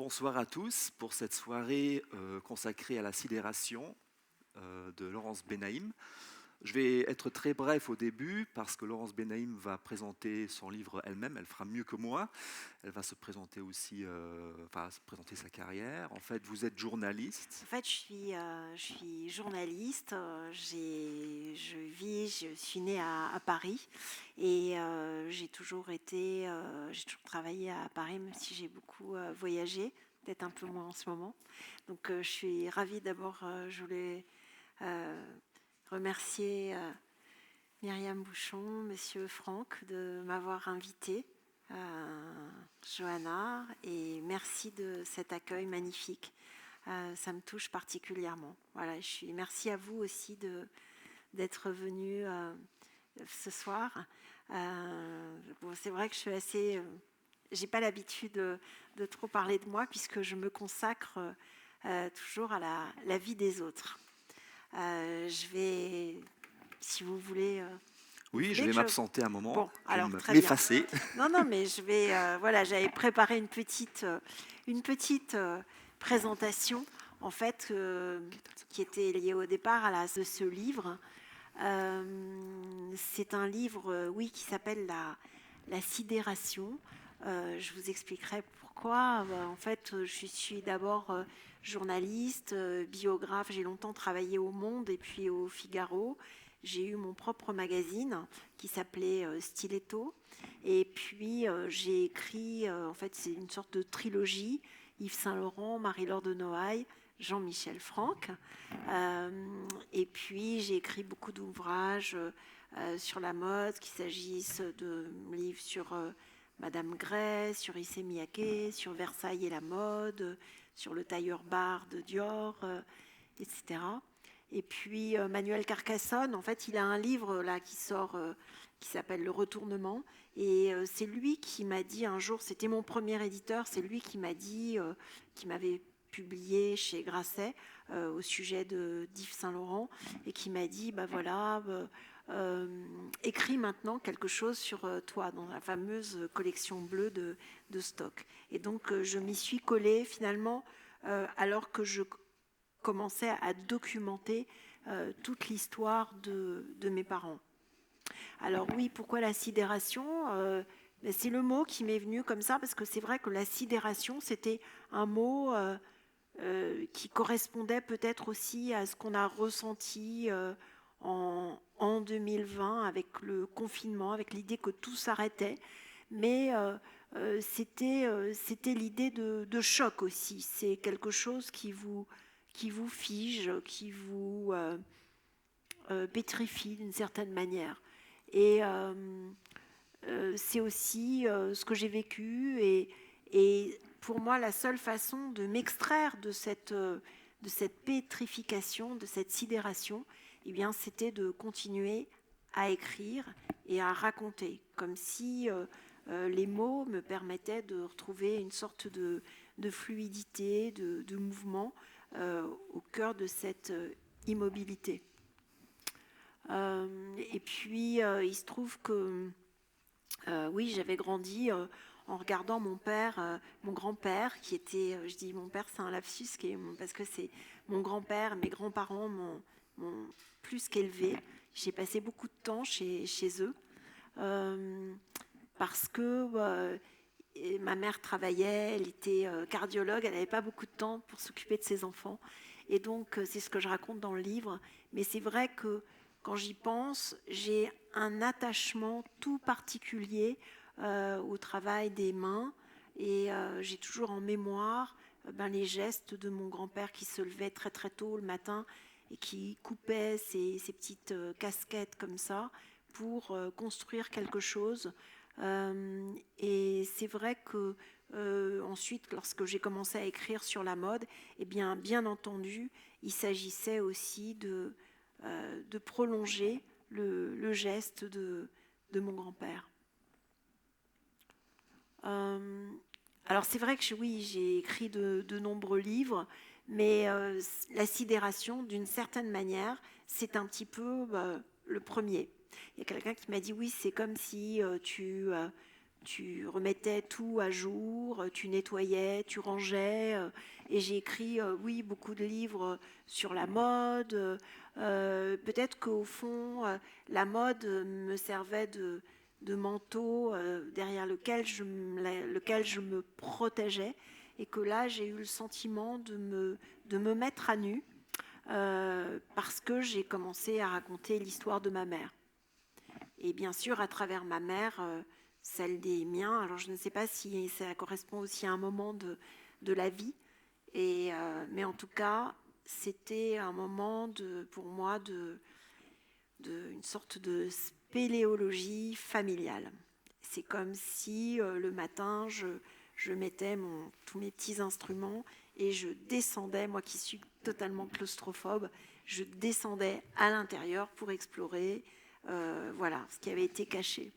bonsoir à tous pour cette soirée consacrée à la sidération de Laurence Benaïm. Je vais être très bref au début parce que Laurence Benaïm va présenter son livre elle-même, elle fera mieux que moi. Elle va se présenter aussi, se présenter sa carrière. En fait, vous êtes journaliste. En fait, je suis journaliste. Je suis née à Paris et j'ai toujours travaillé à Paris, même si j'ai beaucoup voyagé, peut-être un peu moins en ce moment. Donc, je suis ravie d'abord. Je voulais euh, remercier Myriam Bouchon, Monsieur Franck, de m'avoir invitée, Johanna, et merci de cet accueil magnifique. Ça me touche particulièrement. Voilà, merci à vous aussi d'être venu ce soir. Bon, c'est vrai que je suis assez. J'ai pas l'habitude de trop parler de moi puisque je me consacre toujours à la vie des autres. Je vais, si vous voulez. Vous Oui, je voulez vais que je... m'absenter un moment. Bon, Je vais alors très bien. m'effacer. Non, non, mais je vais. Voilà, j'avais préparé une petite présentation, en fait, qui était liée au départ de ce livre. C'est un livre, oui, qui s'appelle la sidération. Je vous expliquerai pourquoi. En fait, je suis d'abord journaliste, biographe. J'ai longtemps travaillé au Monde et puis au Figaro. J'ai eu mon propre magazine qui s'appelait Stiletto. Et puis, j'ai écrit, en fait, c'est une sorte de trilogie. Yves Saint-Laurent, Marie-Laure de Noailles, Jean-Michel Franck. Et puis, j'ai écrit beaucoup d'ouvrages sur la mode, qu'il s'agisse de livres sur Madame Gray, sur Issey Miyake, sur Versailles et la mode, sur le tailleur bar de Dior, etc. Et puis Manuel Carcassonne, en fait, il a un livre là qui sort, qui s'appelle Le Retournement. Et c'est lui qui m'a dit un jour, c'était mon premier éditeur, c'est lui qui m'a dit, qui m'avait publié chez Grasset au sujet d'Yves Saint-Laurent, et qui m'a dit, bah voilà, écris maintenant quelque chose sur toi, dans la fameuse collection bleue de stock. Et donc je m'y suis collée finalement, alors que je commençais à documenter toute l'histoire de mes parents. Alors oui, pourquoi la sidération c'est le mot qui m'est venu comme ça, parce que c'est vrai que la sidération, c'était un mot qui correspondait peut-être aussi à ce qu'on a ressenti en 2020 avec le confinement, avec l'idée que tout s'arrêtait. Mais c'était l'idée de choc aussi. C'est quelque chose qui vous fige, qui vous pétrifie d'une certaine manière. Et c'est aussi ce que j'ai vécu. Et pour moi, la seule façon de m'extraire de cette pétrification, de cette sidération, eh bien, c'était de continuer à écrire et à raconter, comme si les mots me permettaient de retrouver une sorte de fluidité, de mouvement au cœur de cette immobilité. Et puis, il se trouve que, oui, j'avais grandi en regardant mon père, mon grand-père, qui était, je dis mon père, c'est un lapsus, parce que c'est mon grand-père, mes grands-parents m'ont plus qu'élevé. J'ai passé beaucoup de temps chez eux, parce que ma mère travaillait, elle était cardiologue, elle n'avait pas beaucoup de temps pour s'occuper de ses enfants. Et donc, c'est ce que je raconte dans le livre. Mais c'est vrai que quand j'y pense, j'ai un attachement tout particulier au travail des mains. Et j'ai toujours en mémoire les gestes de mon grand-père qui se levait très très tôt le matin et qui coupait ses petites casquettes comme ça pour construire quelque chose. Et c'est vrai que ensuite, lorsque j'ai commencé à écrire sur la mode, eh bien entendu, il s'agissait aussi de prolonger le geste de mon grand-père. Alors c'est vrai que oui, j'ai écrit de nombreux livres, mais la sidération, d'une certaine manière, c'est un petit peu le premier. Il y a quelqu'un qui m'a dit oui, c'est comme si tu remettais tout à jour, tu nettoyais, tu rangeais. Et j'ai écrit, oui, beaucoup de livres sur la mode. Peut-être qu'au fond, la mode me servait de manteau derrière lequel lequel je me protégeais. Et que là, j'ai eu le sentiment de me mettre à nu parce que j'ai commencé à raconter l'histoire de ma mère. Et bien sûr, à travers ma mère, celle des miens. Alors, je ne sais pas si ça correspond aussi à un moment de la vie, mais en tout cas, c'était un moment pour moi une sorte de spéléologie familiale. C'est comme si le matin, je mettais tous mes petits instruments et je descendais, moi qui suis totalement claustrophobe, je descendais à l'intérieur pour explorer voilà, ce qui avait été caché.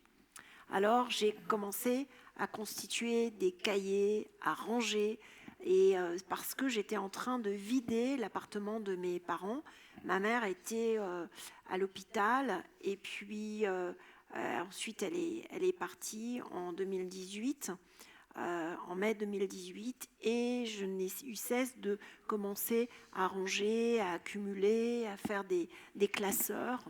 Alors j'ai commencé à constituer des cahiers, à ranger, et parce que j'étais en train de vider l'appartement de mes parents. Ma mère était à l'hôpital et puis ensuite elle est partie en 2018. En mai 2018, et je n'ai eu cesse de commencer à ranger, à accumuler, à faire des classeurs.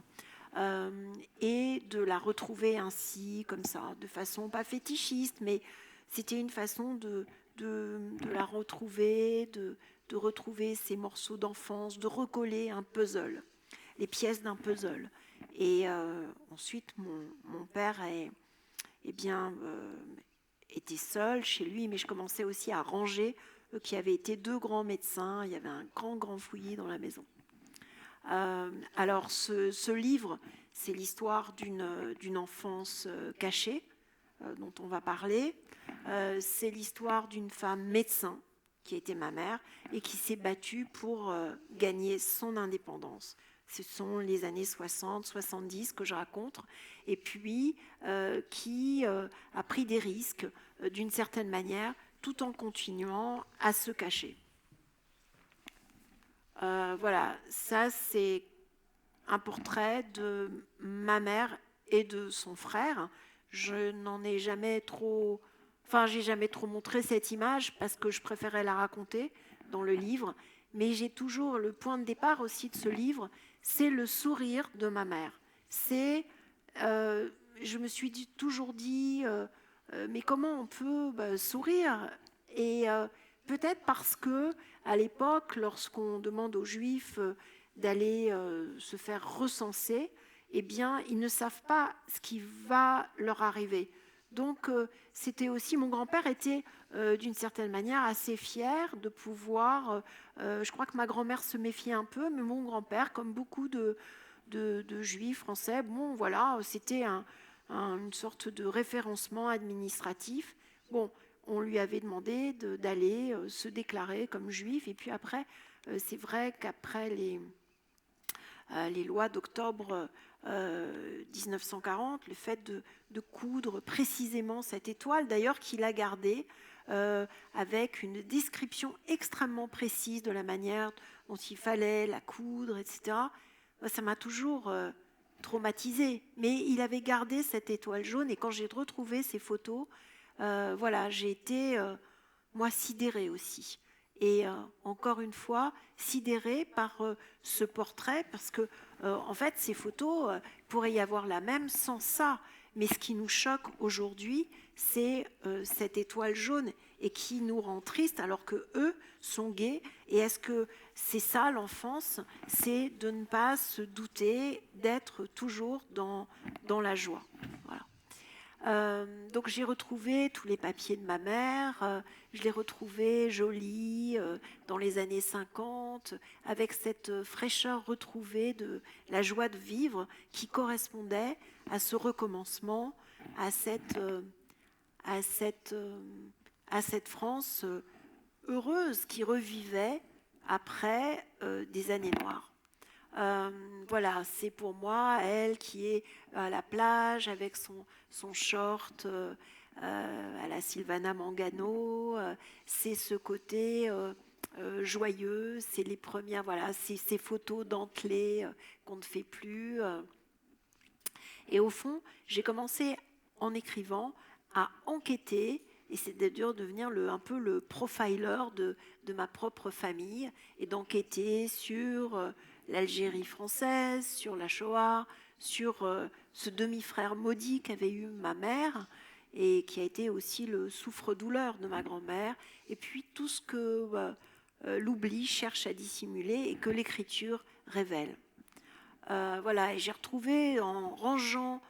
Et de la retrouver ainsi, comme ça, de façon pas fétichiste, mais c'était une façon de la retrouver, de retrouver ces morceaux d'enfance, de recoller un puzzle, les pièces d'un puzzle. Et ensuite, mon père était seul chez lui, mais je commençais aussi à ranger, qui avaient été deux grands médecins, il y avait un grand fouillis dans la maison. Alors, ce livre, c'est l'histoire d'une enfance cachée dont on va parler. C'est l'histoire d'une femme médecin qui était ma mère et qui s'est battue pour gagner son indépendance. Ce sont les années 60, 70 que je raconte, et puis qui a pris des risques d'une certaine manière tout en continuant à se cacher. Voilà, ça c'est un portrait de ma mère et de son frère. Je n'en ai jamais trop... Enfin, j'ai jamais trop montré cette image parce que je préférais la raconter dans le livre. Mais j'ai toujours le point de départ aussi de ce livre, c'est le sourire de ma mère. Je me suis toujours dit, mais comment on peut sourire? Et peut-être parce que à l'époque, lorsqu'on demande aux Juifs d'aller se faire recenser, eh bien, ils ne savent pas ce qui va leur arriver. Donc, c'était aussi, mon grand-père était d'une certaine manière assez fier de pouvoir, je crois que ma grand-mère se méfiait un peu, mais mon grand-père, comme beaucoup de Juifs français, bon, voilà, c'était une sorte de référencement administratif. Bon, on lui avait demandé d'aller se déclarer comme juif, et puis après, c'est vrai qu'après les lois d'octobre 1940, le fait de coudre précisément cette étoile, d'ailleurs qu'il a gardée avec une description extrêmement précise de la manière dont il fallait la coudre, etc., ça m'a toujours traumatisée. Mais il avait gardé cette étoile jaune, et quand j'ai retrouvé ces photos, voilà, j'ai été, moi, sidérée aussi. Et encore une fois, sidérée par ce portrait, parce que, en fait, ces photos, pourrait y avoir la même sans ça. Mais ce qui nous choque aujourd'hui, c'est cette étoile jaune et qui nous rend tristes alors que eux sont gays. Et est-ce que c'est ça l'enfance? C'est de ne pas se douter, d'être toujours dans la joie. Voilà. Donc j'ai retrouvé tous les papiers de ma mère, je les retrouvés jolis dans les années 50, avec cette fraîcheur retrouvée de la joie de vivre qui correspondait à ce recommencement, à cette France heureuse qui revivait après des années noires. Voilà, c'est pour moi elle qui est à la plage avec son short à la Sylvana Mangano. C'est ce côté joyeux, c'est les premières, voilà, c'est ces photos dentelées qu'on ne fait plus. Et au fond, j'ai commencé en écrivant à enquêter, et c'est de devenir un peu le profiler de ma propre famille, et d'enquêter sur l'Algérie française, sur la Shoah, sur ce demi-frère maudit qu'avait eu ma mère, et qui a été aussi le souffre-douleur de ma grand-mère, et puis tout ce que l'oubli cherche à dissimuler et que l'écriture révèle. Voilà, et j'ai retrouvé, en rangeant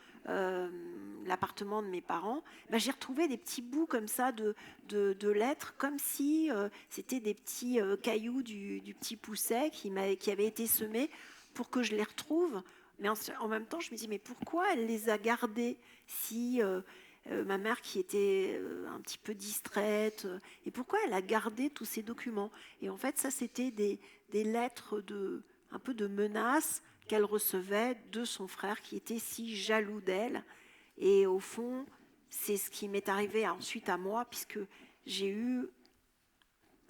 l'appartement de mes parents, j'ai retrouvé des petits bouts comme ça de lettres, comme si c'était des petits cailloux du petit Pousset qui avaient été semés pour que je les retrouve. Mais en même temps, je me dis, mais pourquoi elle les a gardés si ma mère qui était un petit peu distraite, et pourquoi elle a gardé tous ces documents? Et en fait, ça, c'était des lettres un peu de menaces qu'elle recevait de son frère qui était si jaloux d'elle. Et au fond, c'est ce qui m'est arrivé ensuite à moi, puisque j'ai eu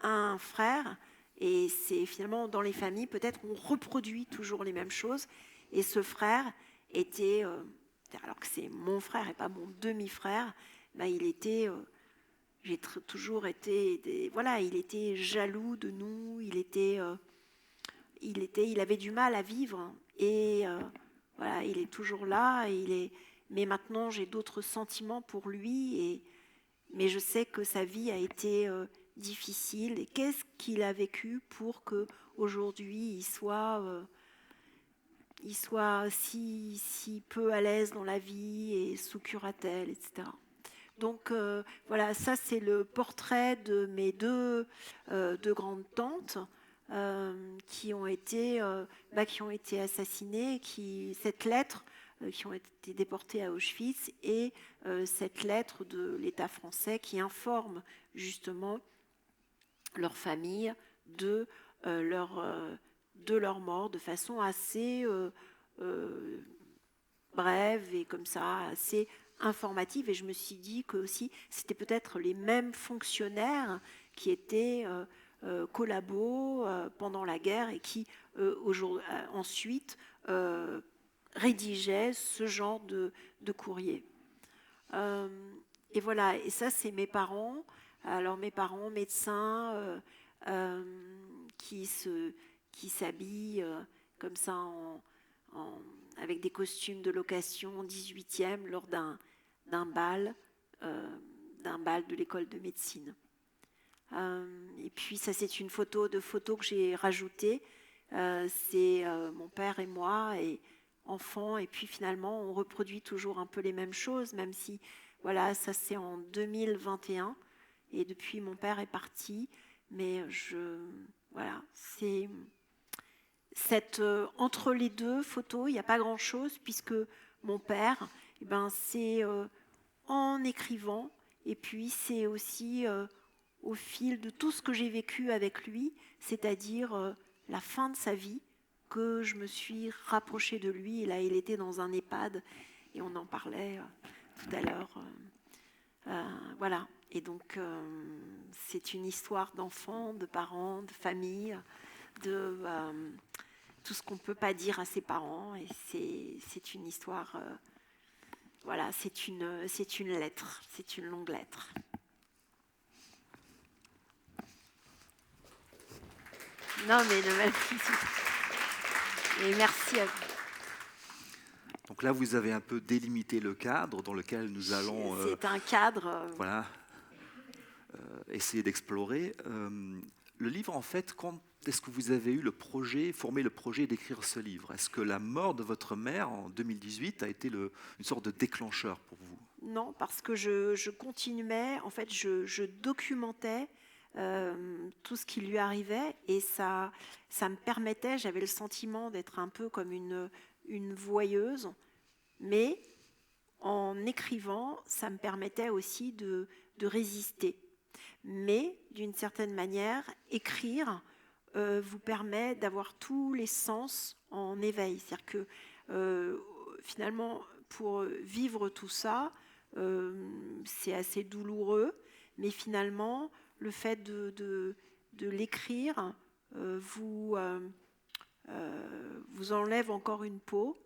un frère, et c'est finalement dans les familles, peut-être on reproduit toujours les mêmes choses. Et ce frère était, alors que c'est mon frère et pas mon demi-frère, il était, j'ai toujours été, voilà, il était jaloux de nous, il avait du mal à vivre, et voilà, il est toujours là, mais maintenant j'ai d'autres sentiments pour lui, mais je sais que sa vie a été difficile, et qu'est-ce qu'il a vécu pour que aujourd'hui il soit si peu à l'aise dans la vie et sous curatelle, etc. Donc voilà, ça c'est le portrait de mes deux grandes tantes qui ont été assassinées, cette lettre qui ont été déportées à Auschwitz, et cette lettre de l'État français qui informe justement leur famille de leur mort de façon assez brève et comme ça, assez informative. Et je me suis dit que aussi c'était peut-être les mêmes fonctionnaires qui étaient collabos pendant la guerre et qui ensuite rédigeaient ce genre de courrier. Et voilà, et ça c'est mes parents. Alors mes parents médecins qui s'habillent comme ça avec des costumes de location 18e lors d'un bal de l'école de médecine. Et puis ça c'est une photo que j'ai rajoutée. C'est mon père et moi et enfants, et puis finalement on reproduit toujours un peu les mêmes choses, même si voilà, ça c'est en 2021 et depuis mon père est parti, mais voilà, c'est entre les deux photos, il n'y a pas grand-chose, puisque mon père, c'est en écrivant, et puis c'est aussi au fil de tout ce que j'ai vécu avec lui, c'est-à-dire la fin de sa vie, que je me suis rapprochée de lui. Et là, il était dans un EHPAD, et on en parlait tout à l'heure. Voilà. Et donc, c'est une histoire d'enfants, de parents, de famille, de tout ce qu'on ne peut pas dire à ses parents. Et c'est une histoire... voilà, c'est une lettre, c'est une longue lettre. Non, mais et merci à vous. Donc là, vous avez un peu délimité le cadre dans lequel nous allons... c'est un cadre... Voilà. Essayer d'explorer. Le livre, en fait, quand est-ce que vous avez eu formé le projet d'écrire ce livre? Est-ce que la mort de votre mère en 2018 a été une sorte de déclencheur pour vous? Non, parce que je continuais, en fait, je documentais tout ce qui lui arrivait, et ça me permettait, j'avais le sentiment d'être un peu comme une voyeuse, mais en écrivant, ça me permettait aussi de résister. Mais d'une certaine manière, écrire vous permet d'avoir tous les sens en éveil. C'est-à-dire que finalement, pour vivre tout ça, c'est assez douloureux, mais finalement, le fait de l'écrire vous enlève encore une peau,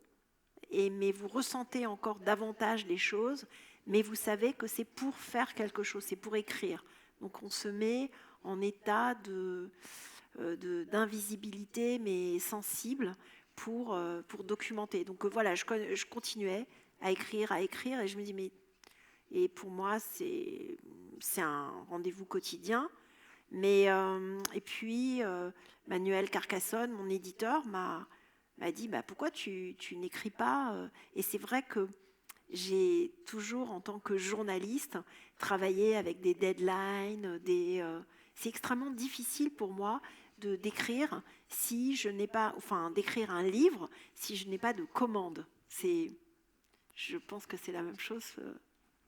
mais vous ressentez encore davantage les choses, mais vous savez que c'est pour faire quelque chose, c'est pour écrire. Donc on se met en état d'invisibilité, mais sensible, pour documenter. Donc voilà, je continuais à écrire, et je me dis, mais... Et pour moi, c'est un rendez-vous quotidien. Mais, et puis, Manuel Carcassonne, mon éditeur, m'a dit, bah, pourquoi tu n'écris pas? Et c'est vrai que j'ai toujours, en tant que journaliste, travaillé avec des deadlines. C'est extrêmement difficile pour moi d'écrire si je n'ai pas, enfin, d'écrire un livre si je n'ai pas de commande. Je pense que c'est la même chose.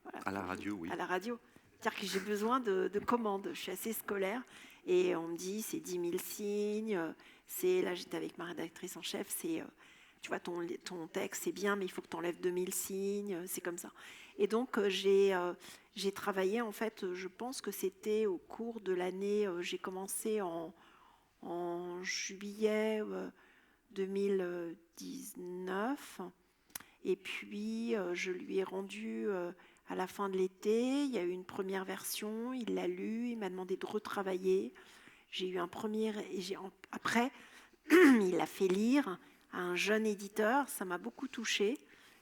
Voilà, À la radio, oui. à la radio. C'est-à-dire que j'ai besoin de commandes. Je suis assez scolaire et on me dit c'est 10 000 signes. Là, j'étais avec ma rédactrice en chef. Tu vois, ton texte, c'est bien, mais il faut que tu enlèves 2000 signes. C'est comme ça. Et donc, j'ai travaillé, en fait, je pense que c'était au cours de l'année. J'ai commencé en juillet 2019. Et puis, je lui ai rendu à la fin de l'été. Il y a eu une première version, il l'a lu, il m'a demandé de retravailler. J'ai eu un premier... Après, il l'a fait lire à un jeune éditeur, ça m'a beaucoup touchée.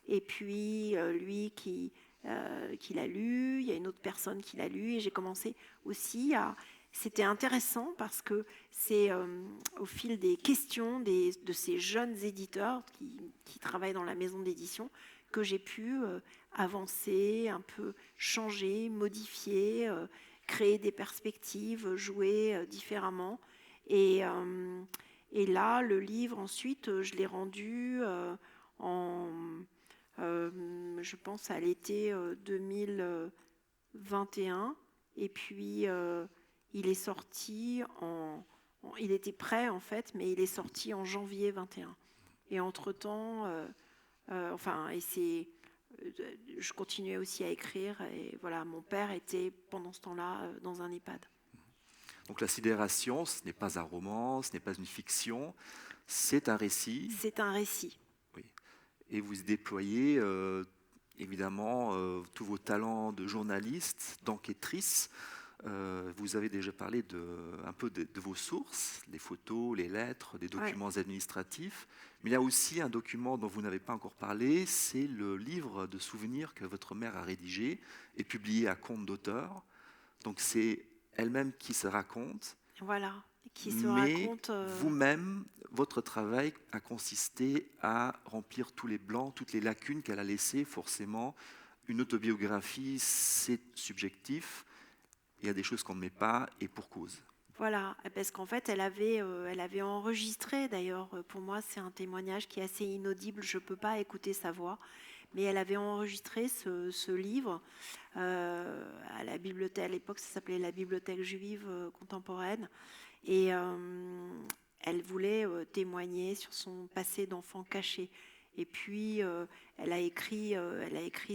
Et puis, lui qui l'a lu, il y a une autre personne qui l'a lu, et j'ai commencé aussi à... C'était intéressant parce que c'est au fil des questions de ces jeunes éditeurs qui travaillent dans la maison d'édition que j'ai pu avancer, un peu changer, modifier, créer des perspectives, jouer différemment. Et là, le livre, ensuite, je l'ai rendu je pense, à l'été 2021. Et puis... il est sorti il était prêt en fait, mais il est sorti en janvier 21. Et entre-temps, je continuais aussi à écrire. Et voilà, mon père était pendant ce temps-là dans un EHPAD. Donc la sidération, ce n'est pas un roman, ce n'est pas une fiction, c'est un récit. C'est un récit. Oui. Et vous déployez évidemment tous vos talents de journaliste, d'enquêtrice. Vous avez déjà parlé un peu de vos sources, les photos, les lettres, des documents administratifs. Mais il y a aussi un document dont vous n'avez pas encore parlé, c'est le livre de souvenirs que votre mère a rédigé et publié à compte d'auteur. Donc c'est elle-même qui se raconte. Voilà, qui se mais raconte. Vous-même, votre travail a consisté à remplir tous les blancs, toutes les lacunes qu'elle a laissées. Forcément, une autobiographie, c'est subjectif. Il y a des choses qu'on ne met pas, et pour cause. Voilà, parce qu'en fait, elle avait enregistré, d'ailleurs, pour moi, c'est un témoignage qui est assez inaudible, je ne peux pas écouter sa voix, mais elle avait enregistré ce livre à la bibliothèque, à l'époque, ça s'appelait la Bibliothèque juive contemporaine, et elle voulait témoigner sur son passé d'enfant caché. Et puis, elle a écrit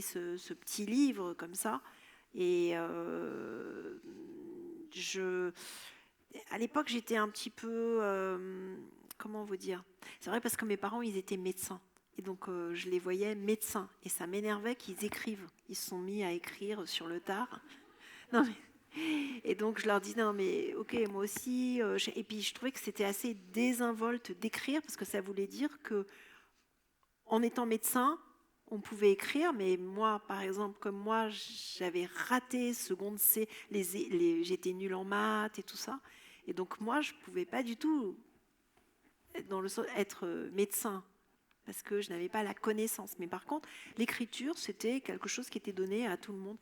ce petit livre comme ça, et à l'époque, j'étais un petit peu... comment vous dire? C'est vrai parce que mes parents, ils étaient médecins. Et donc, je les voyais médecins. Et ça m'énervait qu'ils écrivent. Ils se sont mis à écrire sur le tard. Non, mais... Et donc, je leur dis, non, mais ok, moi aussi. Et puis, je trouvais que c'était assez désinvolte d'écrire parce que ça voulait dire que, en étant médecin, on pouvait écrire, mais moi, par exemple, comme moi, j'avais raté seconde C, j'étais nulle en maths et tout ça. Et donc, moi, je ne pouvais pas du tout être médecin parce que je n'avais pas la connaissance. Mais par contre, l'écriture, c'était quelque chose qui était donné à tout le monde.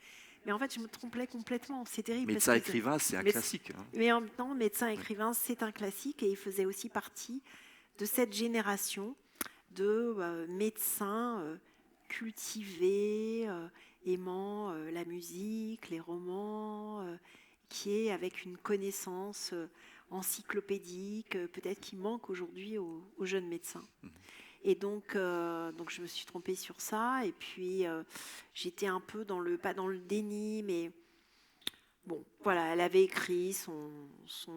Mais en fait, je me trompais complètement. C'est terrible. Médecin-écrivain, c'est un classique. Hein. Mais en même temps, médecin-écrivain, c'est un classique. Et il faisait aussi partie de cette génération de médecins cultivés, aimant la musique, les romans, qui est avec une connaissance encyclopédique, peut-être qui manque aujourd'hui aux jeunes médecins. Et donc je me suis trompée sur ça. Et puis, j'étais un peu pas dans le déni, mais bon, voilà, elle avait écrit son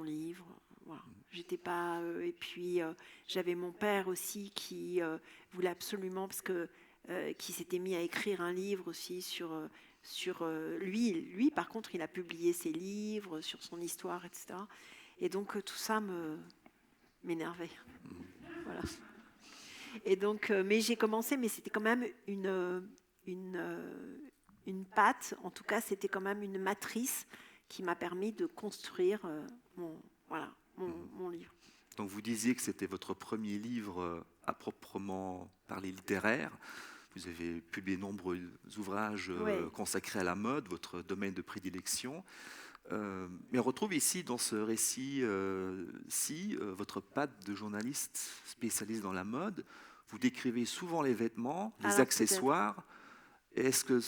livre. Voilà. J'étais pas... et puis, j'avais mon père aussi qui voulait absolument, parce que qui s'était mis à écrire un livre aussi sur lui. Lui, par contre, il a publié ses livres sur son histoire, etc. Et donc, tout ça m'énervait. Voilà. Et donc, mais j'ai commencé, mais c'était quand même une patte, en tout cas, c'était quand même une matrice qui m'a permis de construire mon livre. Donc vous disiez que c'était votre premier livre à proprement parler littéraire. Vous avez publié de nombreux ouvrages consacrés à la mode, votre domaine de prédilection. Mais on retrouve ici, dans ce récit-ci, votre patte de journaliste spécialiste dans la mode. Vous décrivez souvent les vêtements, les accessoires. Est-ce que...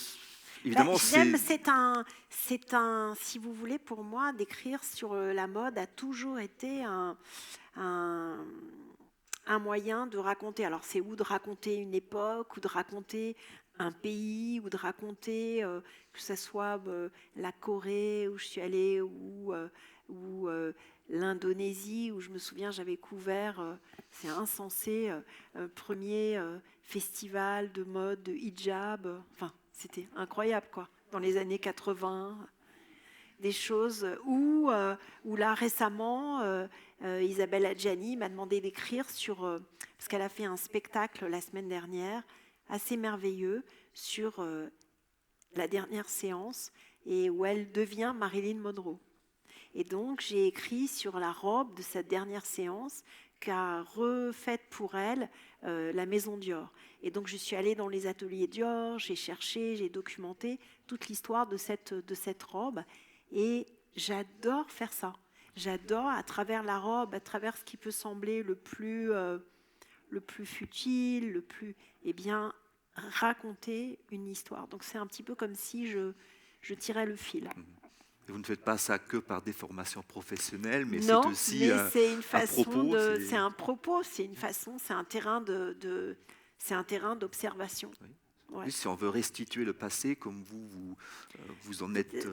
Évidemment, c'est un, si vous voulez, pour moi, d'écrire sur la mode a toujours été un moyen de raconter. Alors, c'est ou de raconter une époque, ou de raconter un pays, ou de raconter que ce soit la Corée où je suis allée, ou l'Indonésie, où je me souviens, j'avais couvert, c'est insensé, premier festival de mode, de hijab, enfin, c'était incroyable, quoi, dans les années 80, des choses où là, récemment, Isabelle Adjani m'a demandé d'écrire sur, parce qu'elle a fait un spectacle la semaine dernière, assez merveilleux, sur la dernière séance, et où elle devient Marilyn Monroe. Et donc, j'ai écrit sur la robe de cette dernière séance qu'a refaite pour elle la maison Dior. Et donc, je suis allée dans les ateliers Dior, j'ai cherché, j'ai documenté toute l'histoire de cette robe. Et j'adore faire ça. J'adore, à travers la robe, à travers ce qui peut sembler le plus futile, eh bien, raconter une histoire. Donc, c'est un petit peu comme si je tirais le fil. Et vous ne faites pas ça que par des formations professionnelles, mais non, c'est aussi c'est une façon un propos. C'est un propos, c'est une façon, c'est un terrain c'est un terrain d'observation. Oui. Ouais. Oui, si on veut restituer le passé, comme vous en êtes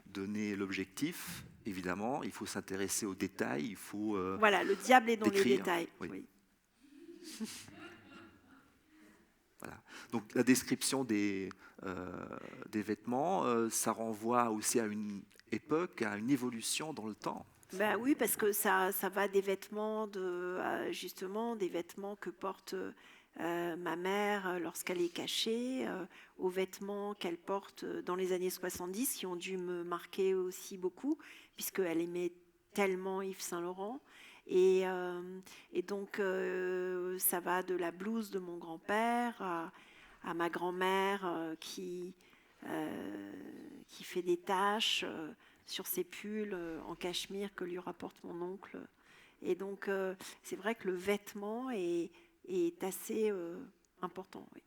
donné l'objectif, évidemment, il faut s'intéresser aux détails, il faut voilà, le diable est dans les décrire. détails. Oui. Oui. Voilà. Donc la description des vêtements, ça renvoie aussi à une époque, à une évolution dans le temps. Ben oui, parce que ça va des vêtements justement des vêtements que porte ma mère lorsqu'elle est cachée, aux vêtements qu'elle porte dans les années 70, qui ont dû me marquer aussi beaucoup, puisqu'elle aimait tellement Yves Saint Laurent. Et donc, ça va de la blouse de mon grand-père à ma grand-mère qui fait des taches sur ses pulls en cachemire que lui rapporte mon oncle. Et donc, c'est vrai que le vêtement est assez important. Oui.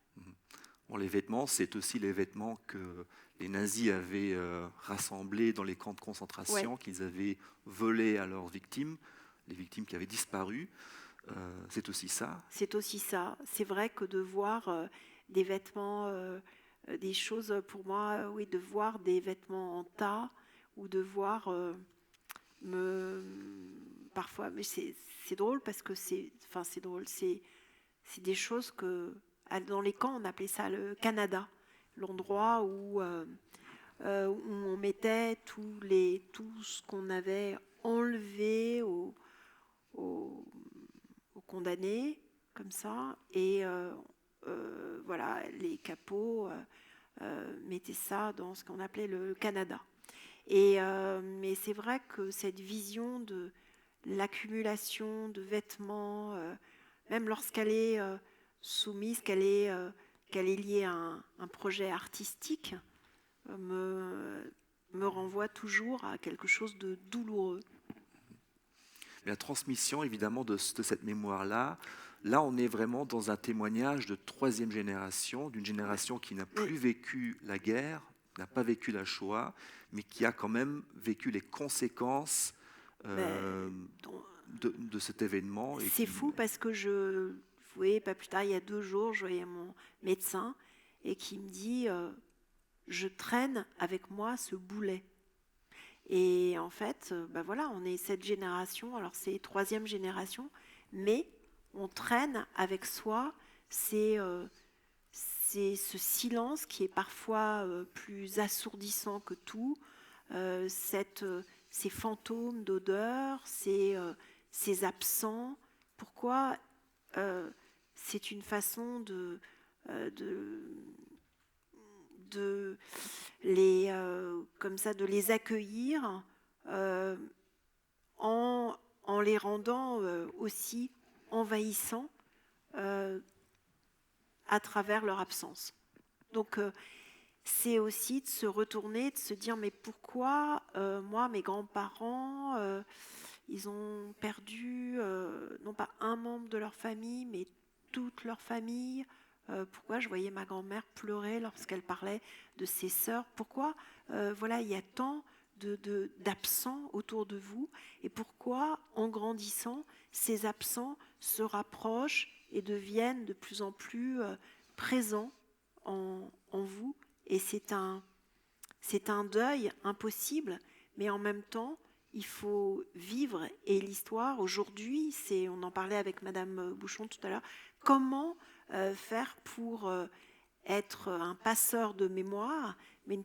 Bon, les vêtements, c'est aussi les vêtements que les nazis avaient rassemblés dans les camps de concentration, qu'ils avaient volés à leurs victimes, les victimes qui avaient disparu. C'est aussi ça. C'est aussi ça. C'est vrai que de voir des vêtements, des choses, pour moi, oui, de voir des vêtements en tas, ou de voir parfois, mais c'est drôle parce que c'est drôle, c'est des choses que dans les camps on appelait ça le Canada, l'endroit où on mettait tout ce qu'on avait enlevé aux condamnés comme ça, et voilà, les capots mettaient ça dans ce qu'on appelait le Canada. Mais c'est vrai que cette vision de l'accumulation de vêtements, même lorsqu'elle est soumise, qu'elle est liée à un projet artistique, me renvoie toujours à quelque chose de douloureux. La transmission, évidemment, de cette mémoire-là, là, on est vraiment dans un témoignage de troisième génération, d'une génération qui n'a plus vécu la guerre, n'a pas vécu la Shoah, mais qui a quand même vécu les conséquences de cet événement. C'est fou parce que vous voyez, pas plus tard, il y a 2 jours, je voyais mon médecin et qui me dit je traîne avec moi ce boulet. Et en fait, voilà, on est cette génération, alors c'est 3e génération, mais on traîne avec soi ces c'est ce silence qui est parfois plus assourdissant que tout, ces fantômes d'odeurs, ces absents. Pourquoi c'est une façon de les accueillir en les rendant aussi envahissants à travers leur absence. Donc c'est aussi de se retourner, de se dire mais pourquoi moi, mes grands-parents, ils ont perdu non pas un membre de leur famille, mais toute leur famille. Pourquoi je voyais ma grand-mère pleurer lorsqu'elle parlait de ses sœurs? Pourquoi voilà, il y a tant d'absents autour de vous? Et pourquoi, en grandissant, ces absents se rapprochent et deviennent de plus en plus présents en vous? Et c'est un deuil impossible, mais en même temps, il faut vivre. Et l'histoire, aujourd'hui, on en parlait avec Madame Bouchon tout à l'heure, comment faire pour être un passeur de mémoire, mais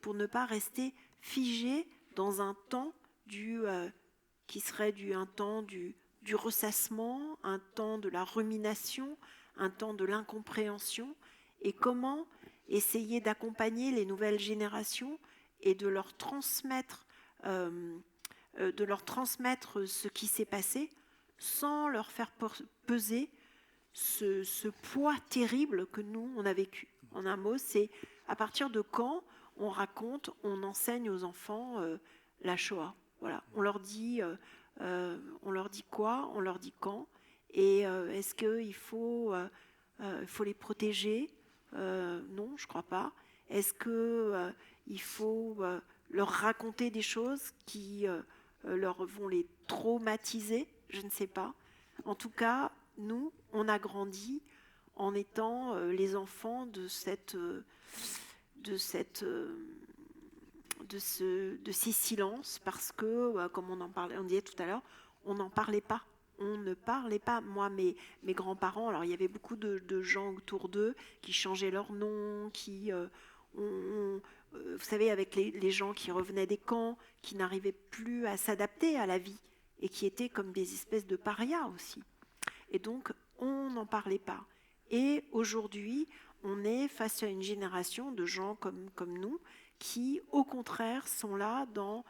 pour ne pas rester figé dans un temps qui serait un temps du ressassement, un temps de la rumination, un temps de l'incompréhension, et comment essayer d'accompagner les nouvelles générations et de leur transmettre ce qui s'est passé sans leur faire peser ce poids terrible que nous, on a vécu. En un mot, c'est à partir de quand on enseigne aux enfants la Shoah. Voilà. On leur dit quoi? On leur dit quand? Et est-ce qu'il faut les protéger? Non, je ne crois pas. Est-ce qu'il faut leur raconter des choses qui leur vont les traumatiser? Je ne sais pas. En tout cas, nous, on a grandi en étant les enfants de ces silences, parce que, comme on disait tout à l'heure, on n'en parlait pas. On ne parlait pas. Moi, mes grands-parents, alors il y avait beaucoup de gens autour d'eux qui changeaient leur nom, vous savez, avec les gens qui revenaient des camps, qui n'arrivaient plus à s'adapter à la vie et qui étaient comme des espèces de parias aussi. Et donc, on n'en parlait pas. Et aujourd'hui, on est face à une génération de gens comme nous qui, au contraire, sont là dans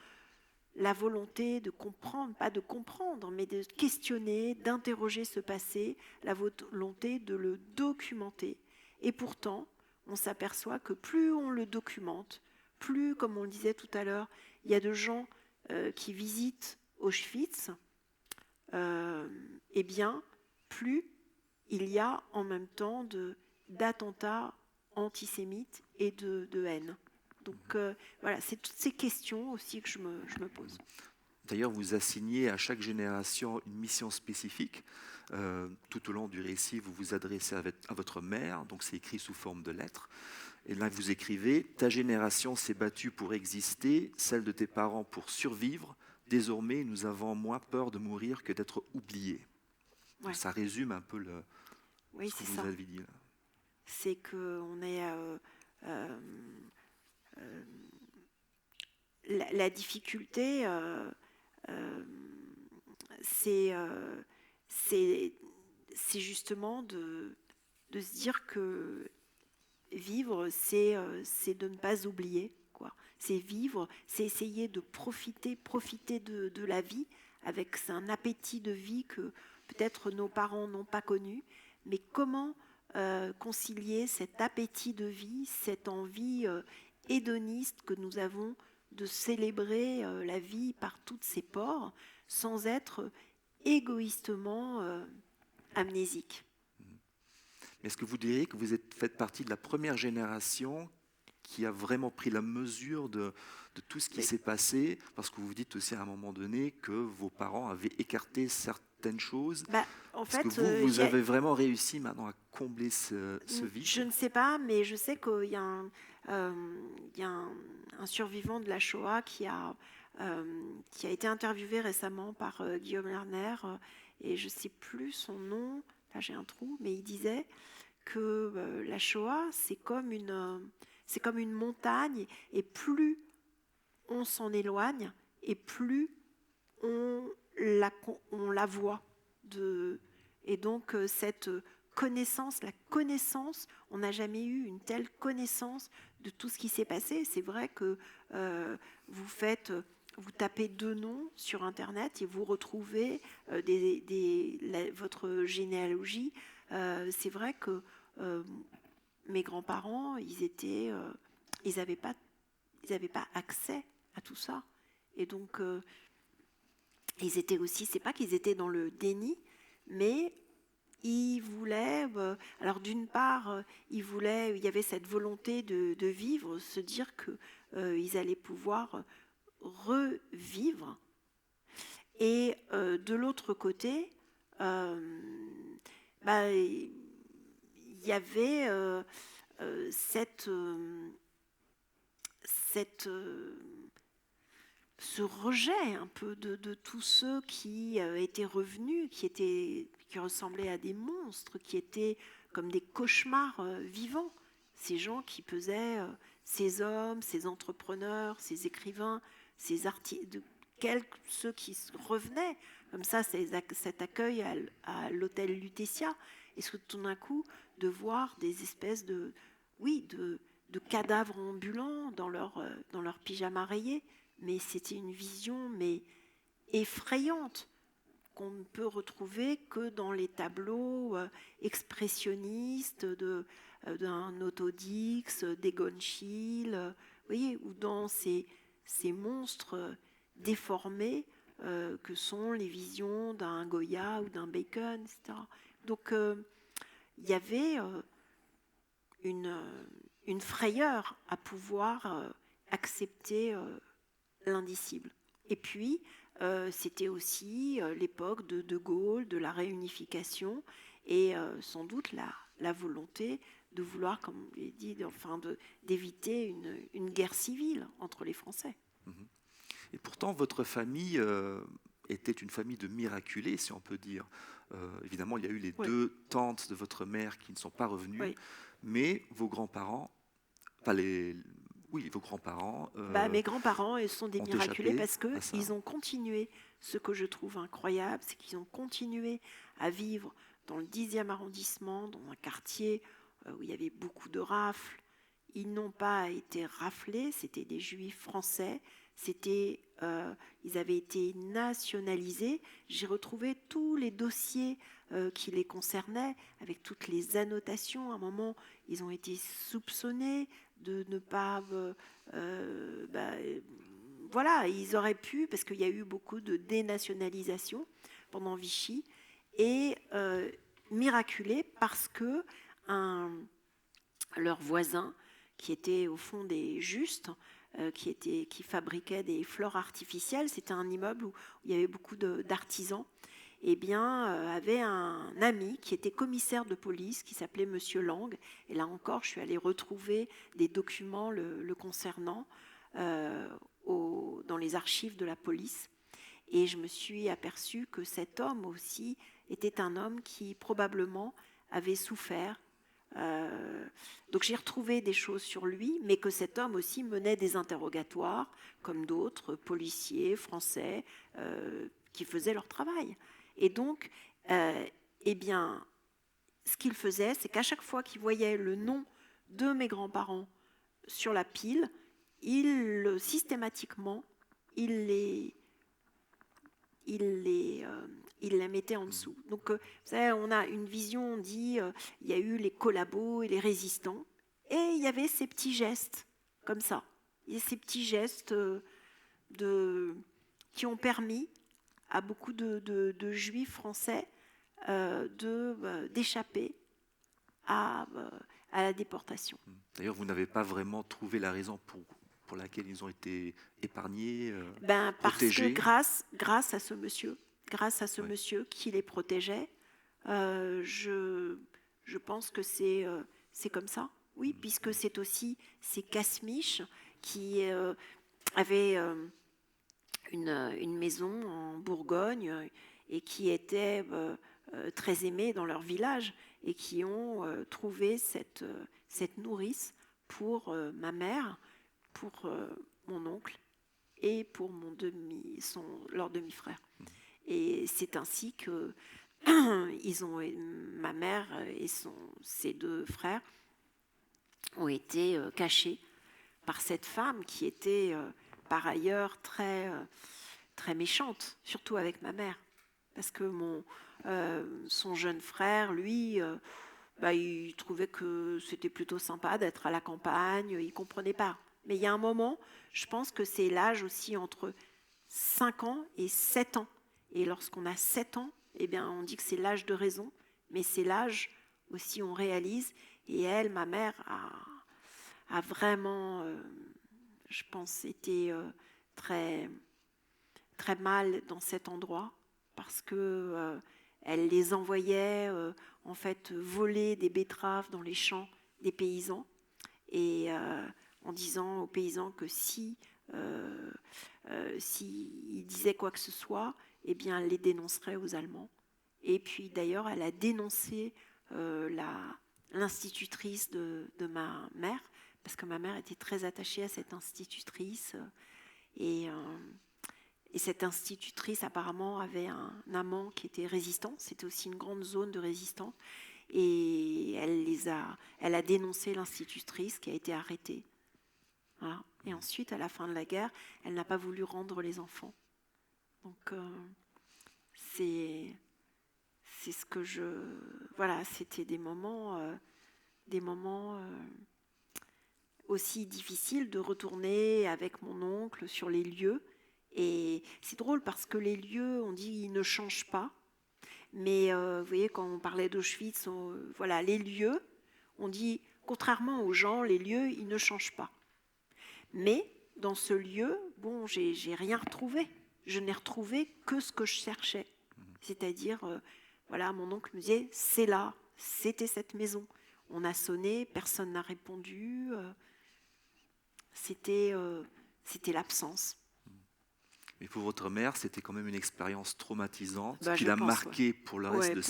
la volonté de comprendre, pas de comprendre, mais de questionner, d'interroger ce passé, la volonté de le documenter. Et pourtant, on s'aperçoit que plus on le documente, plus, comme on le disait tout à l'heure, il y a de gens qui visitent Auschwitz, eh bien, plus il y a en même temps d'attentats antisémites et de haine. Donc voilà, c'est toutes ces questions aussi que je me pose. D'ailleurs, vous assignez à chaque génération une mission spécifique. Tout au long du récit, vous vous adressez à votre mère, donc c'est écrit sous forme de lettres. Et là, vous écrivez « Ta génération s'est battue pour exister, celle de tes parents pour survivre. Désormais, nous avons moins peur de mourir que d'être oubliés. » Ouais. Ça résume un peu ce que vous avez dit là. C'est qu'on est... la difficulté, c'est justement de se dire que vivre, c'est de ne pas oublier, quoi. C'est vivre, c'est essayer de profiter de la vie avec un appétit de vie que peut-être nos parents n'ont pas connu, mais comment concilier cet appétit de vie, cette envie hédoniste que nous avons de célébrer la vie par toutes ses pores, sans être égoïstement amnésique. Est-ce que vous diriez que vous faites partie de la première génération qui a vraiment pris la mesure de tout ce qui s'est passé? Parce que vous dites aussi à un moment donné que vos parents avaient écarté certaines choses. En fait, est-ce que vous avez vraiment réussi maintenant à combler ce vide? Je ne sais pas, mais je sais qu'il y a un survivant de la Shoah qui a été interviewé récemment par Guillaume Lerner, et je ne sais plus son nom, là j'ai un trou, mais il disait que la Shoah, c'est comme une montagne, et plus on s'en éloigne, et plus on la voit. Et donc cette la connaissance, on n'a jamais eu une telle connaissance de tout ce qui s'est passé. C'est vrai que vous tapez 2 noms sur Internet et vous retrouvez votre généalogie. C'est vrai que mes grands-parents, ils n'avaient pas accès à tout ça. Et donc, ils étaient aussi, c'est pas qu'ils étaient dans le déni, mais ils voulaient, alors d'une part, il y avait cette volonté de vivre, se dire qu'ils allaient pouvoir revivre. Et de l'autre côté, il y avait ce rejet un peu de tous ceux qui étaient revenus, qui ressemblaient à des monstres, qui étaient comme des cauchemars vivants. Ces gens qui pesaient, ces hommes, ces entrepreneurs, ces écrivains, ces artistes, ceux qui revenaient, comme ça, cet accueil à l'hôtel Lutetia, et tout d'un coup, de voir des espèces de cadavres ambulants dans leur pyjama rayé. Mais c'était une vision effrayante qu'on ne peut retrouver que dans les tableaux expressionnistes d'un Otto Dix, d'Egon Schiele, ou dans ces monstres déformés que sont les visions d'un Goya ou d'un Bacon, etc. Donc il y avait une frayeur à pouvoir accepter l'indicible. Et puis, c'était aussi l'époque de De Gaulle, de la réunification, et sans doute la volonté de vouloir, comme je l'ai dit, d'éviter une guerre civile entre les Français. Et pourtant, votre famille était une famille de miraculés, si on peut dire. Évidemment, il y a eu les 2 tantes de votre mère qui ne sont pas revenues, mais vos grands-parents, vos grands-parents. Mes grands-parents, ils sont des miraculés parce qu'ils ont continué. Ce que je trouve incroyable, c'est qu'ils ont continué à vivre dans le 10e arrondissement, dans un quartier où il y avait beaucoup de rafles. Ils n'ont pas été raflés, c'était des Juifs français. Ils avaient été nationalisés. J'ai retrouvé tous les dossiers qui les concernaient, avec toutes les annotations. À un moment, ils ont été soupçonnés de ne pas... ils auraient pu, parce qu'il y a eu beaucoup de dénationalisation pendant Vichy, et miraculés parce que leur voisin, qui était au fond des Justes, qui fabriquait des fleurs artificielles, c'était un immeuble où il y avait beaucoup d'artisans, avait un ami qui était commissaire de police, qui s'appelait Monsieur Lang. Et là encore, je suis allée retrouver des documents le concernant dans les archives de la police. Et je me suis aperçue que cet homme aussi était un homme qui probablement avait souffert. Donc j'ai retrouvé des choses sur lui, mais que cet homme aussi menait des interrogatoires, comme d'autres policiers français qui faisaient leur travail. Et donc, ce qu'il faisait, c'est qu'à chaque fois qu'il voyait le nom de mes grands-parents sur la pile, systématiquement, il la mettait en dessous. Donc, vous savez, on a une vision, on dit, il y a eu les collabos et les résistants, et il y avait ces petits gestes, comme ça. Et ces petits gestes qui ont permis à beaucoup de Juifs français d'échapper à la déportation. D'ailleurs, vous n'avez pas vraiment trouvé la raison pour laquelle ils ont été épargnés, Parce protégés. que grâce à ce monsieur qui les protégeait, je pense que c'est comme ça. Oui, puisque c'est aussi ces casse-miches qui avaient une maison en Bourgogne et qui étaient très aimés dans leur village. et qui ont trouvé cette nourrice pour ma mère, pour mon oncle et pour leur demi-frère. Et c'est ainsi que ma mère et ses deux frères ont été cachés par cette femme qui était par ailleurs très méchante, surtout avec ma mère. Parce que son jeune frère, lui, il trouvait que c'était plutôt sympa d'être à la campagne, il ne comprenait pas. Mais il y a un moment, je pense que c'est l'âge aussi entre 5 ans et 7 ans. Et lorsqu'on a 7 ans, eh bien, on dit que c'est l'âge de raison, mais c'est l'âge aussi où on réalise. Et elle, ma mère, a vraiment, je pense, été très, très mal dans cet endroit parce que elle les envoyait en fait voler des betteraves dans les champs des paysans et en disant aux paysans que s'ils disaient quoi que ce soit, eh bien, elle les dénoncerait aux Allemands. Et puis d'ailleurs, elle a dénoncé l'institutrice de ma mère, parce que ma mère était très attachée à cette institutrice. Et cette institutrice apparemment avait un amant qui était résistant. C'était aussi une grande zone de résistance. Et elle a dénoncé l'institutrice qui a été arrêtée. Voilà. Et ensuite, à la fin de la guerre, elle n'a pas voulu rendre les enfants. Donc, c'est ce que voilà, c'était des moments aussi difficiles de retourner avec mon oncle sur les lieux. Et c'est drôle parce que les lieux, on dit, ils ne changent pas. Mais vous voyez, quand on parlait d'Auschwitz, voilà, les lieux, on dit, contrairement aux gens, les lieux, ils ne changent pas. Mais dans ce lieu, bon, j'ai rien retrouvé. Je n'ai retrouvé que ce que je cherchais. C'est-à-dire, voilà, mon oncle me disait, c'est là, c'était cette maison. On a sonné, personne n'a répondu. C'était l'absence. Mais pour votre mère, c'était quand même une expérience traumatisante qui Je l'a pense, marquée pour le reste de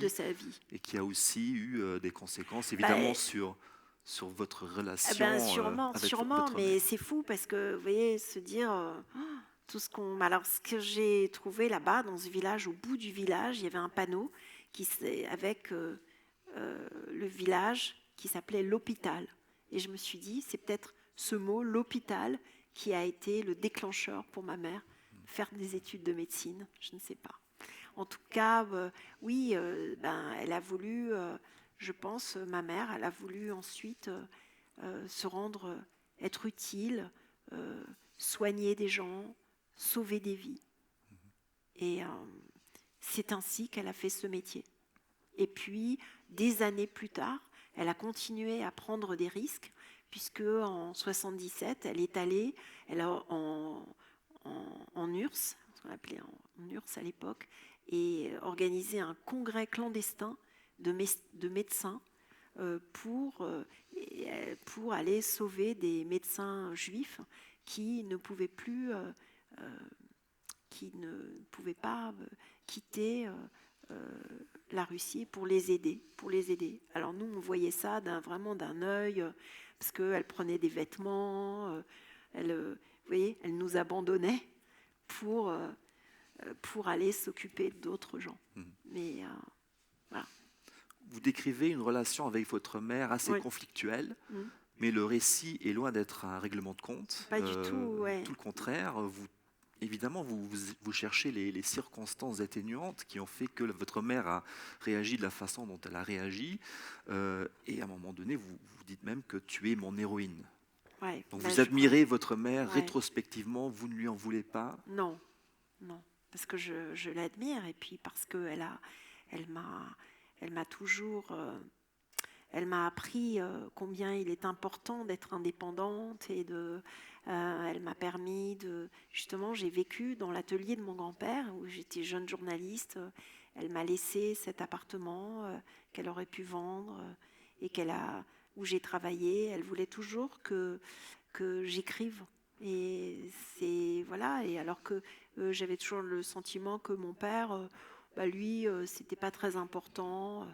sa vie, et qui a aussi eu des conséquences évidemment sur votre relation sûrement, avec sûrement, votre mais mère. c'est fou parce que, vous voyez, se dire tout ce qu'on... Alors, ce que j'ai trouvé là-bas, dans ce village, au bout du village, il y avait un panneau avec le village qui s'appelait l'hôpital. Et je me suis dit, c'est peut-être ce mot, l'hôpital, qui a été le déclencheur pour ma mère, faire des études de médecine, je ne sais pas. En tout cas, oui, elle a voulu, je pense, ma mère, elle a voulu ensuite se rendre, être utile, soigner des gens, sauver des vies. Et c'est ainsi qu'elle a fait ce métier. Et puis, des années plus tard, elle a continué à prendre des risques, puisque en 77, elle est allée en URSS, ce qu'on appelait en URSS à l'époque, et organisé un congrès clandestin de médecins pour aller sauver des médecins juifs qui ne pouvaient pas quitter la Russie pour les aider. Alors nous, on voyait ça vraiment d'un œil, parce qu'elle prenait des vêtements, vous voyez, elle nous abandonnait pour aller s'occuper d'autres gens. Mais voilà. Vous décrivez une relation avec votre mère assez conflictuelle, mais le récit est loin d'être un règlement de compte. Pas du tout, ouais. Tout le contraire. Évidemment, vous cherchez les circonstances atténuantes qui ont fait que votre mère a réagi de la façon dont elle a réagi. Et à un moment donné, vous dites même que tu es mon héroïne. Ouais, donc vous admirez votre mère rétrospectivement, vous ne lui en voulez pas? Non, parce que je l'admire et puis parce qu'elle m'a toujours... elle m'a appris combien il est important d'être indépendante et elle m'a permis de... Justement, j'ai vécu dans l'atelier de mon grand-père où j'étais jeune journaliste. Elle m'a laissé cet appartement qu'elle aurait pu vendre et où j'ai travaillé. Elle voulait toujours que j'écrive. Et voilà. Et alors que j'avais toujours le sentiment que mon père, lui, c'était pas très important.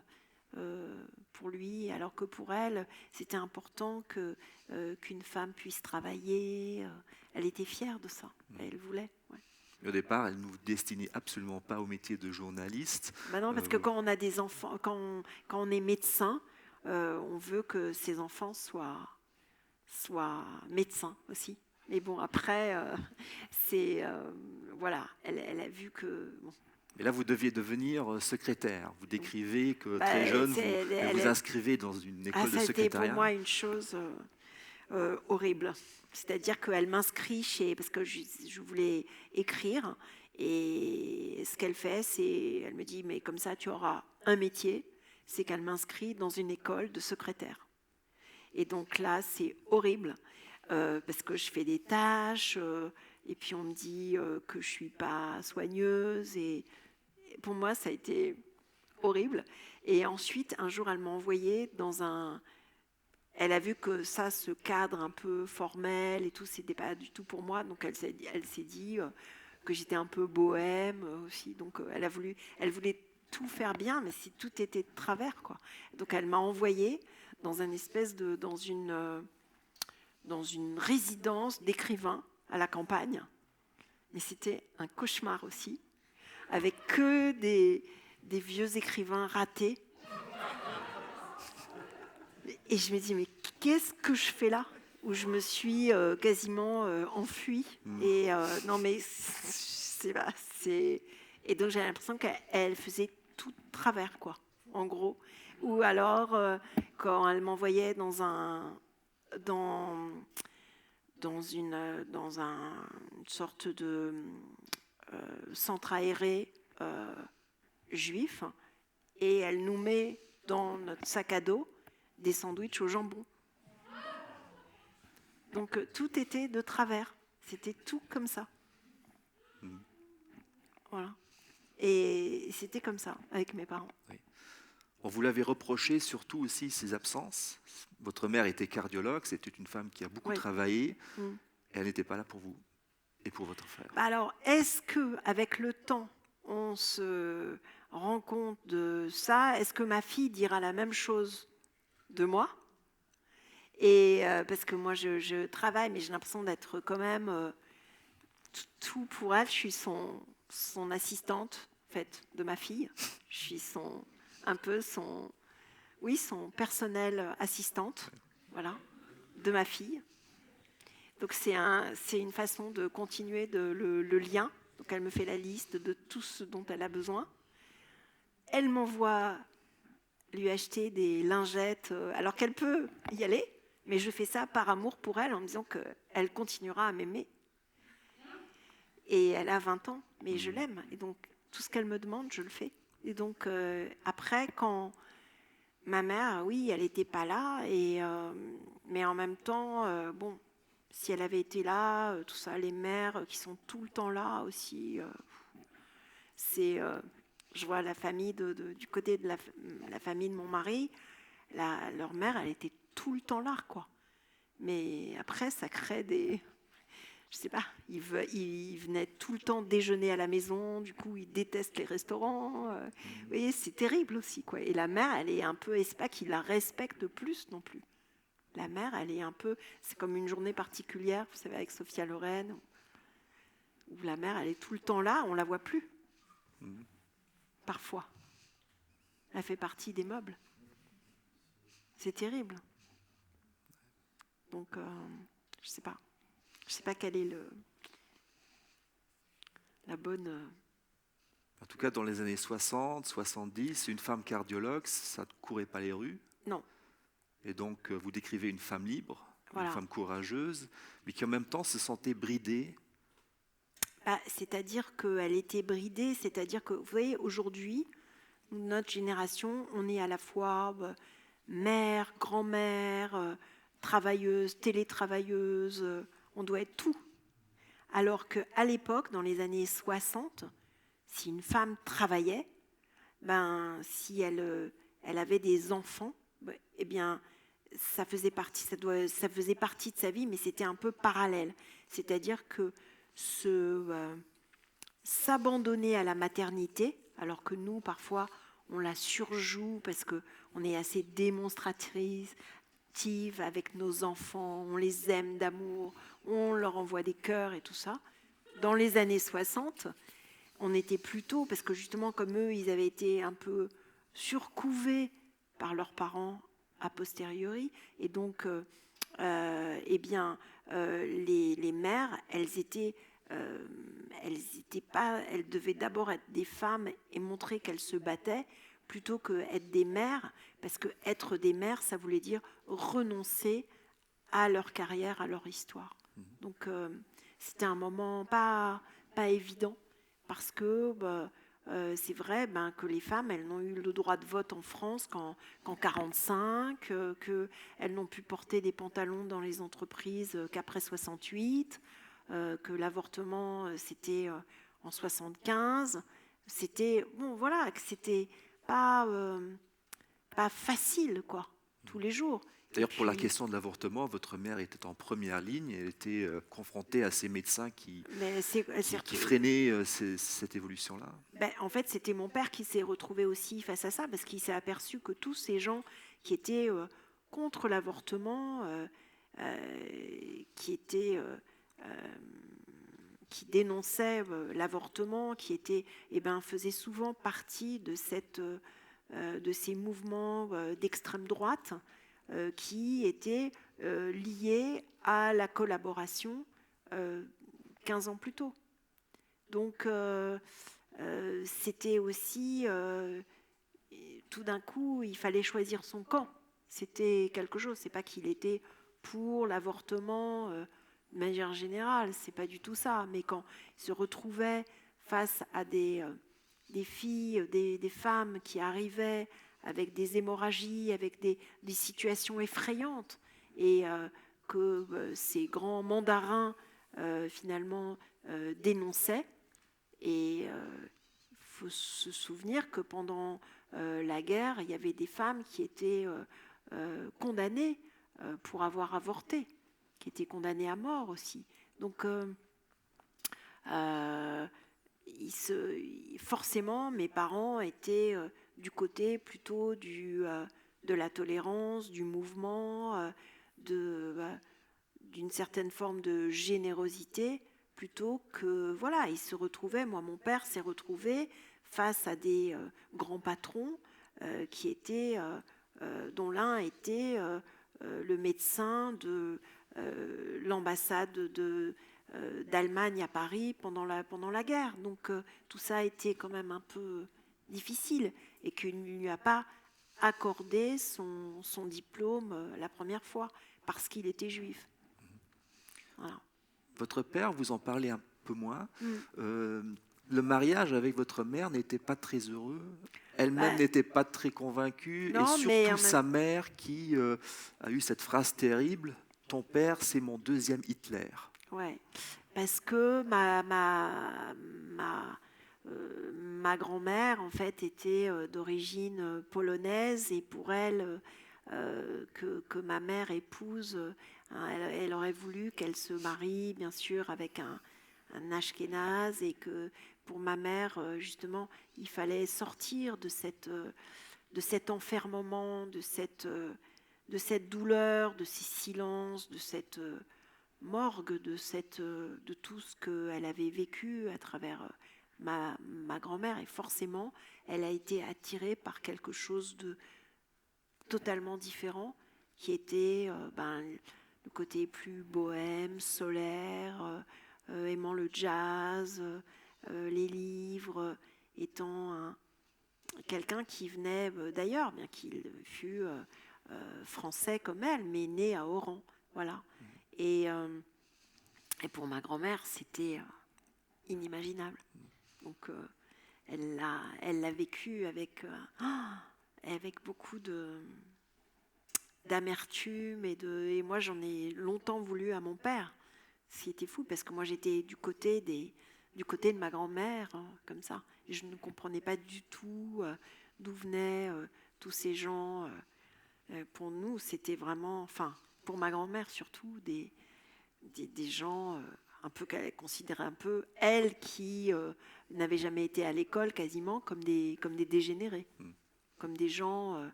pour lui, alors que pour elle, c'était important qu'une femme puisse travailler. Elle était fière de ça, elle voulait. Ouais. Au départ, elle ne vous destinait absolument pas au métier de journaliste. Ben non, parce que quand on a des enfants, quand on est médecin, on veut que ses enfants soient médecins aussi. Mais bon, après, voilà, elle a vu que... Bon. Mais là, vous deviez devenir secrétaire. Vous décrivez que très jeune, vous vous inscrivez dans une école de secrétariat. Ça a été pour moi une chose horrible. C'est-à-dire qu'elle m'inscrit parce que je voulais écrire. Et ce qu'elle fait, elle me dit, mais comme ça, tu auras un métier. C'est qu'elle m'inscrit dans une école de secrétaire. Et donc là, c'est horrible. Parce que je fais des tâches, et puis on me dit que je ne suis pas soigneuse. Et pour moi, ça a été horrible. Et ensuite, un jour, elle m'a envoyée elle a vu que ça, ce cadre un peu formel et tout, c'était pas du tout pour moi. Donc elle s'est dit que j'étais un peu bohème aussi. Donc elle voulait tout faire bien, mais si tout était de travers, quoi. Donc elle m'a envoyée dans une résidence d'écrivains à la campagne. Mais c'était un cauchemar aussi, avec que des vieux écrivains ratés. Et je me dis, mais qu'est-ce que je fais là? Où je me suis quasiment enfuie. Et non, mais Et donc j'ai l'impression qu'elle faisait tout de travers, quoi, en gros. Ou alors, quand elle m'envoyait dans une sorte de centre aéré juif, et elle nous met dans notre sac à dos des sandwichs au jambon. Donc tout était de travers, c'était tout comme ça. Voilà. Et c'était comme ça avec mes parents. Oui. On vous l'avait reproché surtout aussi ses absences. Votre mère était cardiologue, c'était une femme qui a beaucoup travaillé. Et elle n'était pas là pour vous et pour votre frère. Alors, est-ce qu'avec le temps, on se rend compte de ça? Est-ce que ma fille dira la même chose de moi? Et parce que moi, je travaille, mais j'ai l'impression d'être quand même tout pour elle. Je suis son assistante, en fait, de ma fille. Je suis son personnel assistante, voilà, de ma fille. Donc c'est une façon de continuer le lien. Donc elle me fait la liste de tout ce dont elle a besoin. Elle m'envoie lui acheter des lingettes, alors qu'elle peut y aller, mais je fais ça par amour pour elle, en me disant qu'elle continuera à m'aimer. Et elle a 20 ans, mais je l'aime. Et donc, tout ce qu'elle me demande, je le fais. Et donc, après, quand ma mère, oui, elle n'était pas là, mais en même temps, bon, si elle avait été là, tout ça, les mères qui sont tout le temps là aussi, je vois la famille du côté de la famille de mon mari, leur mère, elle était tout le temps là, quoi. Mais après, ça crée je sais pas, ils venaient tout le temps déjeuner à la maison, du coup, ils détestent les restaurants. Vous voyez, c'est terrible aussi, quoi. Et la mère, elle est un peu, et c'est pas qu'ils la respectent plus non plus. La mère, elle est un peu, c'est comme une journée particulière, vous savez, avec Sophia Loren, où la mère, elle est tout le temps là, on la voit plus. Parfois. Elle fait partie des meubles. C'est terrible. Donc, je sais pas. Je sais pas quelle est la bonne... En tout cas, dans les années 60, 70, une femme cardiologue, ça ne courait pas les rues. Non. Et donc, vous décrivez une femme libre, voilà. Une femme courageuse, mais qui en même temps se sentait bridée. C'est-à-dire qu'elle était bridée, c'est-à-dire que, vous voyez, aujourd'hui, notre génération, on est à la fois mère, grand-mère, travailleuse, télétravailleuse, on doit être tout. Alors qu'à l'époque, dans les années 60, si une femme travaillait, si elle avait des enfants, eh bien, ça faisait partie de sa vie, mais c'était un peu parallèle. C'est-à-dire que s'abandonner à la maternité, alors que nous, parfois, on la surjoue parce qu'on est assez démonstratrice avec nos enfants, on les aime d'amour, on leur envoie des cœurs et tout ça. Dans les années 60, on était plutôt, parce que justement comme eux, ils avaient été un peu surcouvés par leurs parents a posteriori, et donc eh bien, les mères, elles devaient d'abord être des femmes et montrer qu'elles se battaient, plutôt que être des mères, parce que être des mères, ça voulait dire renoncer à leur carrière, à leur histoire. Donc c'était un moment pas évident, parce que c'est vrai que les femmes, elles n'ont eu le droit de vote en France qu'en 1945, qu'elles n'ont pu porter des pantalons dans les entreprises qu'après 68, que l'avortement, c'était en 75. C'était, bon, voilà, que c'était pas facile, quoi, tous les jours. D'ailleurs, pour la question de l'avortement, votre mère était en première ligne. Elle était confrontée à ces médecins qui freinaient cette évolution-là. En fait, c'était mon père qui s'est retrouvé aussi face à ça, parce qu'il s'est aperçu que tous ces gens qui étaient contre l'avortement, qui dénonçaient l'avortement, qui faisaient souvent partie de ces mouvements d'extrême droite, qui étaient liés à la collaboration 15 ans plus tôt. Donc, c'était aussi, tout d'un coup, il fallait choisir son camp. C'était quelque chose, c'est pas qu'il était pour l'avortement de manière générale, c'est pas du tout ça, mais quand il se retrouvait face à des filles, des femmes qui arrivaient avec des hémorragies, avec des situations effrayantes, et que ces grands mandarins finalement dénonçaient. Et il faut se souvenir que pendant la guerre, il y avait des femmes qui étaient condamnées pour avoir avorté, qui étaient condamnées à mort aussi. Donc forcément, mes parents étaient du côté plutôt de la tolérance, du mouvement, d'une certaine forme de générosité, plutôt que, voilà, il se retrouvait, moi mon père s'est retrouvé face à des grands patrons qui étaient, dont l'un était le médecin de l'ambassade d'Allemagne à Paris pendant la guerre. Donc tout ça a été quand même un peu difficile, et qu'il ne lui a pas accordé son diplôme la première fois parce qu'il était juif. Voilà. Votre père, vous en parlez un peu moins. Le mariage avec votre mère n'était pas très heureux. Elle-même n'était pas très convaincue. Non, et surtout sa mère qui a eu cette phrase terrible: « Ton père, c'est mon deuxième Hitler ». Ouais, parce que ma grand-mère, en fait, était d'origine polonaise, et pour elle, que ma mère épouse, elle aurait voulu qu'elle se marie, bien sûr, avec un ashkénaze, et que pour ma mère, justement, il fallait sortir de cet enfermement, de cette douleur, de ces silences, de cette morgue, de tout ce qu'elle avait vécu à travers ma grand-mère. Et forcément, elle a été attirée par quelque chose de totalement différent, qui était le côté plus bohème, solaire, aimant le jazz, les livres, étant quelqu'un qui venait d'ailleurs, bien qu'il fût français comme elle, mais né à Oran. Voilà. Et pour ma grand-mère, c'était inimaginable. Donc, elle l'a vécu avec beaucoup d'amertume, et moi, j'en ai longtemps voulu à mon père. C'était fou, parce que moi, j'étais du côté de ma grand-mère, comme ça. Et je ne comprenais pas du tout d'où venaient tous ces gens. Pour nous, c'était vraiment, enfin, pour ma grand-mère surtout, des gens qu'elle considérait un peu, elle qui n'avait jamais été à l'école quasiment, comme des dégénérés, comme des gens,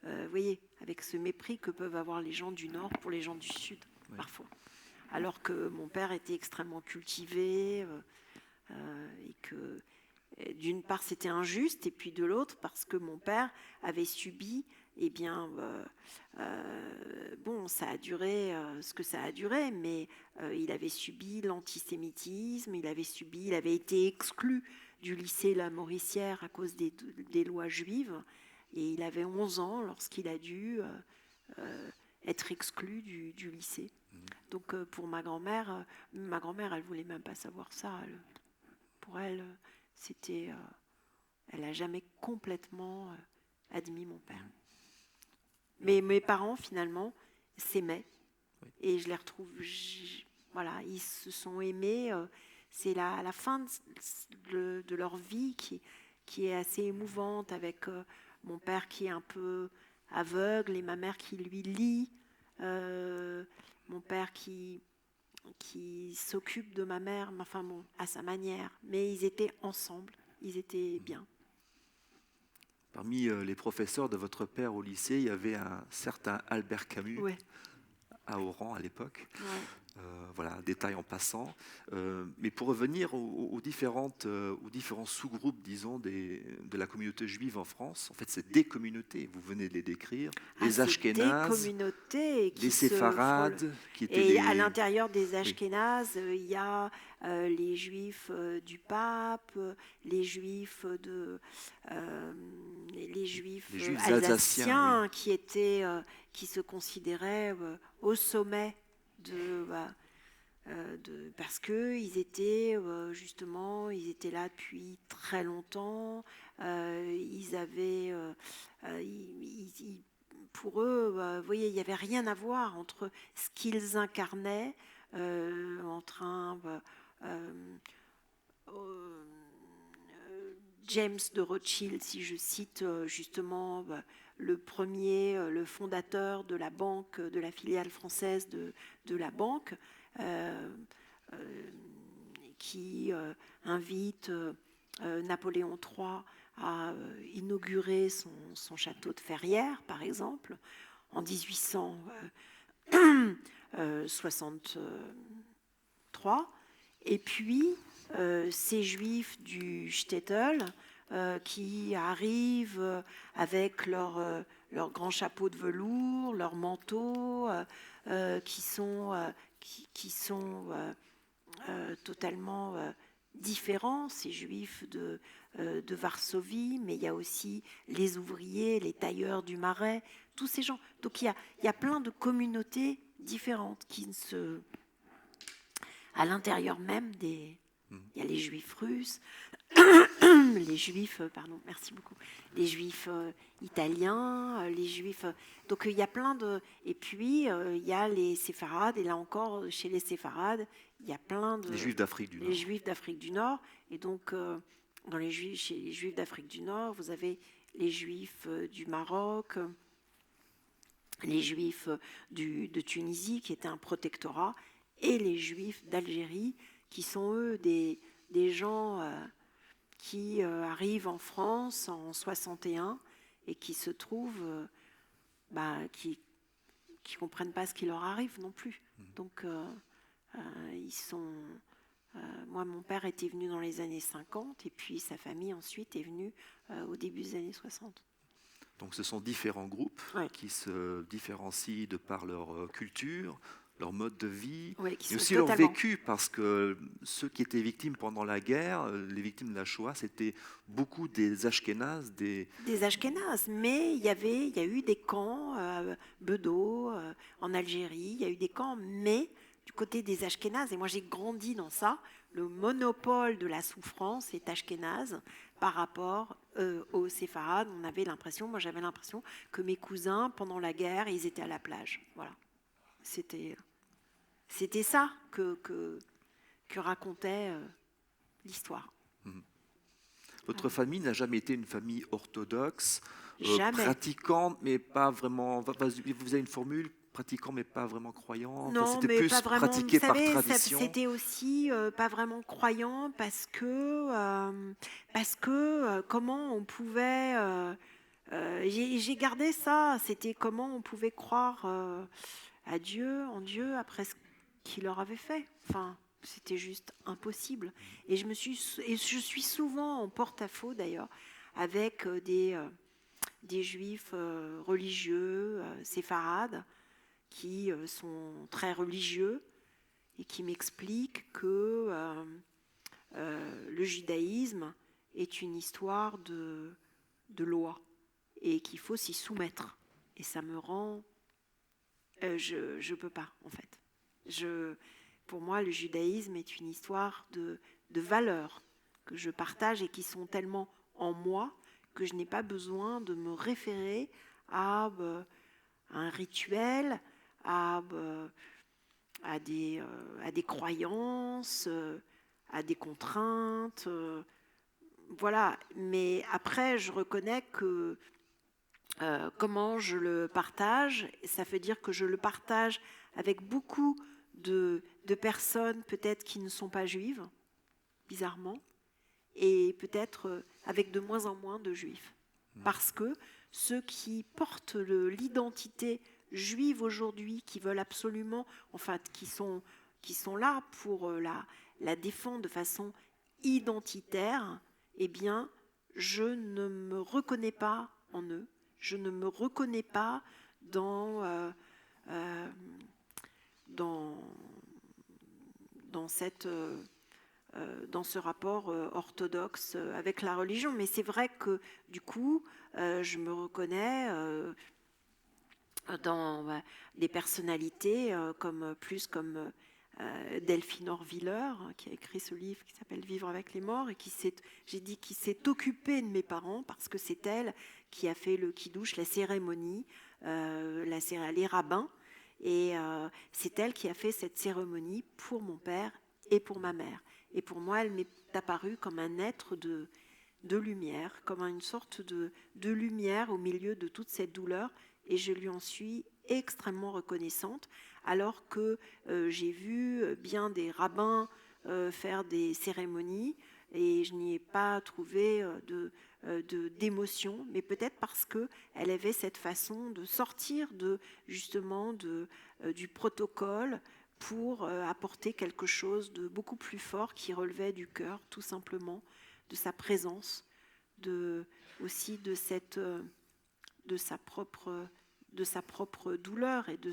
vous voyez, avec ce mépris que peuvent avoir les gens du Nord pour les gens du Sud, parfois. Alors que mon père était extrêmement cultivé et que d'une part c'était injuste et puis de l'autre parce que mon père avait subi, eh bien, bon, ça a duré ce que ça a duré, mais il avait subi l'antisémitisme, il avait été exclu du lycée La Mauricière à cause des lois juives, et il avait 11 ans lorsqu'il a dû être exclu du lycée. Donc pour ma grand-mère, elle voulait même pas savoir ça. Pour elle, c'était, elle n'a jamais complètement admis mon père. Mais mes parents finalement s'aimaient et je les retrouve. Voilà, ils se sont aimés. C'est la fin de leur vie qui est assez émouvante, avec mon père qui est un peu aveugle et ma mère qui lui lit. Mon père qui s'occupe de ma mère, enfin bon, à sa manière. Mais ils étaient ensemble, ils étaient bien. Parmi les professeurs de votre père au lycée, il y avait un certain Albert Camus, à Oran à l'époque. Voilà, détail en passant. Mais pour revenir aux différents sous-groupes, disons, de la communauté juive en France, en fait, c'est des communautés, vous venez de les décrire, les Ashkénazes, les séfarades. Et à l'intérieur des Ashkénazes, il y a les juifs du pape, les juifs alsaciens, qui se considéraient au sommet parce que ils étaient ils étaient là depuis très longtemps. Ils avaient, pour eux, vous voyez, il n'y avait rien à voir entre ce qu'ils incarnaient, entre un James de Rothschild, si je cite justement le premier, le fondateur de la banque, de la filiale française de la banque, qui invite Napoléon III à inaugurer son château de Ferrières, par exemple, en 1863. Et puis, ces juifs du shtetl qui arrivent avec leur grand chapeau de velours, leurs manteaux, qui sont totalement différents, ces juifs de Varsovie, mais il y a aussi les ouvriers, les tailleurs du Marais, tous ces gens. Donc il y a plein de communautés différentes à l'intérieur même il y a les juifs russes, les juifs, merci beaucoup, les juifs italiens, les juifs. Donc il y a plein de. Et puis il y a les séfarades, et là encore, chez les séfarades, il y a plein de. Les juifs d'Afrique du Nord. Les juifs d'Afrique du Nord. Et donc, chez les juifs d'Afrique du Nord, vous avez les juifs du Maroc, les juifs de Tunisie, qui était un protectorat, et les juifs d'Algérie, qui sont eux des gens qui arrivent en France en 61 et qui se trouvent, qui comprennent pas ce qui leur arrive non plus. Donc ils sont. Moi, mon père était venu dans les années 50 et puis sa famille ensuite est venue au début des années 60. Donc ce sont différents groupes qui se différencient de par leur culture, leur mode de vie, mais aussi leur vécu, parce que ceux qui étaient victimes pendant la guerre, les victimes de la Shoah, c'était beaucoup des Ashkénazes. Des Ashkénazes, mais il y a eu des camps, Bedeau, en Algérie, il y a eu des camps, mais du côté des Ashkénazes, et moi j'ai grandi dans ça, le monopole de la souffrance est ashkénaze par rapport aux séfarades. J'avais l'impression que mes cousins, pendant la guerre, ils étaient à la plage. Voilà. C'était ça que racontait l'histoire. Votre famille n'a jamais été une famille orthodoxe, jamais. pratiquante, mais pas vraiment. Vous avez une formule pratiquants mais pas vraiment croyants. Enfin, Non, c'était mais plus pas vraiment. Vous pratiqué par savez, tradition. c'était aussi pas vraiment croyant parce que comment on pouvait. J'ai gardé ça. C'était comment on pouvait croire à Dieu, en Dieu, après ce qu'il leur avait fait. Enfin, c'était juste impossible. Et je suis souvent en porte-à-faux d'ailleurs avec des juifs religieux, séfarades, qui sont très religieux et qui m'expliquent que le judaïsme est une histoire de loi et qu'il faut s'y soumettre. Et ça me rend... je ne peux pas, en fait. Pour moi, le judaïsme est une histoire de valeurs que je partage et qui sont tellement en moi que je n'ai pas besoin de me référer à un rituel, à, à des croyances, à des contraintes. Voilà. Mais après, je reconnais que comment je le partage, ça veut dire que je le partage avec beaucoup de personnes peut-être qui ne sont pas juives, bizarrement, et peut-être avec de moins en moins de juifs. Parce que ceux qui portent l'identité juive aujourd'hui, qui veulent absolument, enfin, qui sont là pour la défendre de façon identitaire, eh bien, je ne me reconnais pas en eux. Je ne me reconnais pas dans, euh, dans, dans cette... dans ce rapport orthodoxe avec la religion. Mais c'est vrai que du coup, je me reconnais dans des personnalités comme Delphine Orviller, qui a écrit ce livre qui s'appelle Vivre avec les morts et qui s'est occupée de mes parents parce que c'est elle qui a fait le kidouche, la cérémonie, les rabbins. Et c'est elle qui a fait cette cérémonie pour mon père et pour ma mère. Et pour moi, elle m'est apparue comme un être de lumière, comme une sorte de lumière au milieu de toute cette douleur. Et je lui en suis extrêmement reconnaissante, alors que j'ai vu bien des rabbins faire des cérémonies et je n'y ai pas trouvé d'émotion, mais peut-être parce qu'elle avait cette façon de sortir justement du protocole pour apporter quelque chose de beaucoup plus fort qui relevait du cœur, tout simplement, de sa présence, aussi de sa propre douleur et de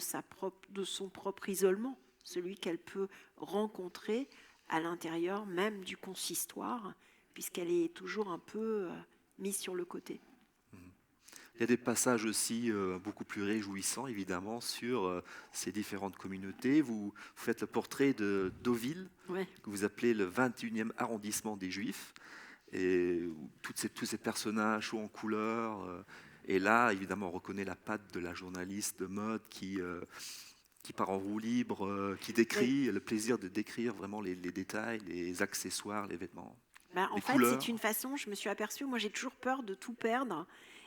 son propre isolement, celui qu'elle peut rencontrer à l'intérieur même du consistoire, puisqu'elle est toujours un peu mise sur le côté. Il y a des passages aussi beaucoup plus réjouissants, évidemment, sur ces différentes communautés. Vous faites le portrait de Deauville, Ouais. que vous appelez le 21e arrondissement des Juifs, et où tous ces personnages sont en couleur. Et là, évidemment, on reconnaît la patte de la journaliste de mode qui part en roue libre, qui décrit, le plaisir de décrire vraiment les détails, les accessoires, les vêtements, En les fait, couleurs. c'est une façon, je me suis aperçue, moi j'ai toujours peur de tout perdre.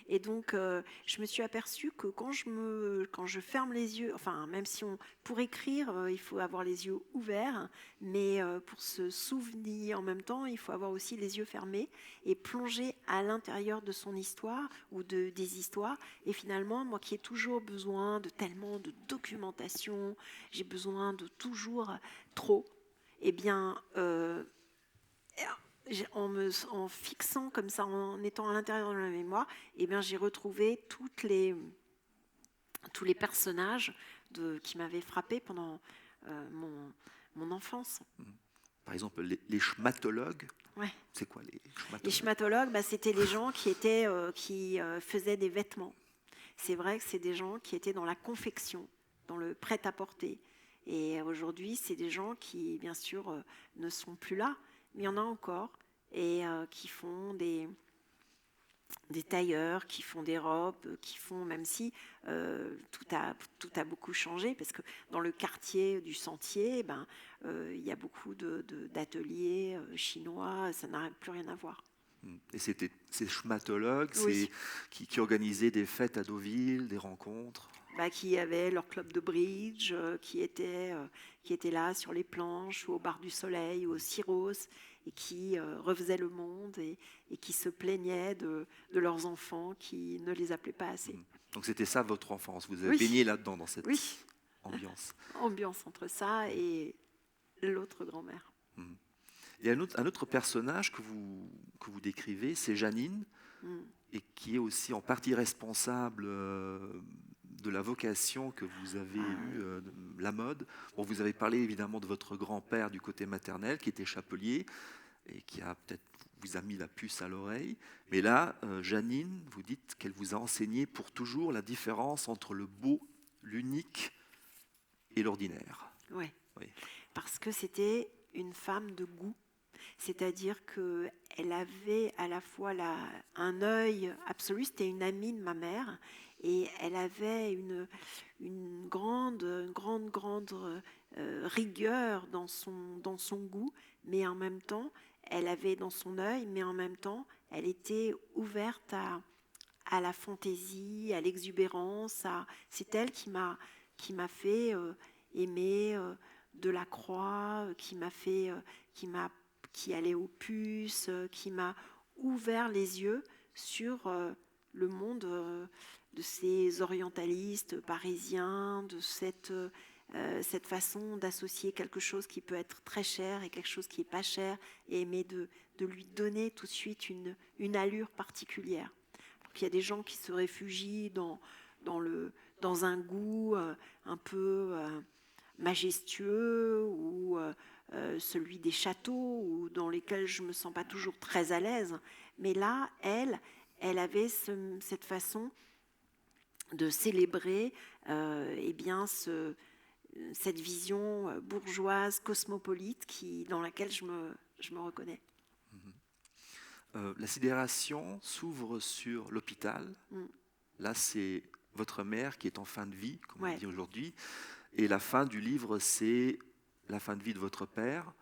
Et donc, je me suis aperçue que quand je ferme les yeux, enfin, même si pour écrire, il faut avoir les yeux ouverts, mais pour se souvenir en même temps, il faut avoir aussi les yeux fermés et plonger à l'intérieur de son histoire ou des histoires. Et finalement, moi qui ai toujours besoin de tellement de documentation, j'ai besoin de toujours trop, eh bien... en fixant comme ça, en étant à l'intérieur de la mémoire, eh bien, j'ai retrouvé tous les personnages qui m'avaient frappé pendant mon enfance. Par exemple, les schmatologues. Ouais. C'est quoi les schmatologues? Les schmatologues, c'était les gens qui faisaient des vêtements. C'est vrai que c'est des gens qui étaient dans la confection, dans le prêt-à-porter. Et aujourd'hui, c'est des gens qui, bien sûr, ne sont plus là, mais il y en a encore, et qui font des tailleurs, qui font des robes, qui font, même si tout a beaucoup changé, parce que dans le quartier du Sentier, il y a beaucoup d'ateliers chinois, ça n'a plus rien à voir. Et c'était ces schmatologues Oui. qui organisaient des fêtes à Deauville, des rencontres. qui avaient leur club de bridge, qui étaient là sur les planches ou au bar du Soleil ou au Syros et qui refaisaient le monde et qui se plaignaient de leurs enfants qui ne les appelaient pas assez. Donc c'était ça votre enfance, vous avez Oui. baigné là-dedans, dans cette Oui. ambiance. Ambiance entre ça et l'autre grand-mère. Il y a un autre personnage que vous décrivez, c'est Janine, et qui est aussi en partie responsable de la vocation que vous avez eue, la mode. Bon, vous avez parlé évidemment de votre grand-père du côté maternel, qui était chapelier, et qui a peut-être vous a mis la puce à l'oreille. Mais là, Janine, vous dites qu'elle vous a enseigné pour toujours la différence entre le beau, l'unique et l'ordinaire. Ouais. Oui. Parce que c'était une femme de goût. C'est-à-dire qu'elle avait à la fois un œil absolu, c'était une amie de ma mère, et elle avait une grande rigueur dans son goût, mais en même temps, elle avait dans son œil, mais en même temps, elle était ouverte à la fantaisie, à l'exubérance. C'est elle qui m'a fait aimer Delacroix, qui allait aux puces, qui m'a ouvert les yeux sur le monde de ces orientalistes parisiens, de cette façon d'associer quelque chose qui peut être très cher et quelque chose qui n'est pas cher, et aimer de lui donner tout de suite une allure particulière. Donc, il y a des gens qui se réfugient dans un goût un peu majestueux ou celui des châteaux, ou dans lesquels je ne me sens pas toujours très à l'aise. Mais là, elle avait cette façon de célébrer cette vision bourgeoise, cosmopolite, dans laquelle je me reconnais. La sidération s'ouvre sur l'hôpital. Là, c'est votre mère qui est en fin de vie, comme on dit aujourd'hui. Et la fin du livre, c'est la fin de vie de votre père.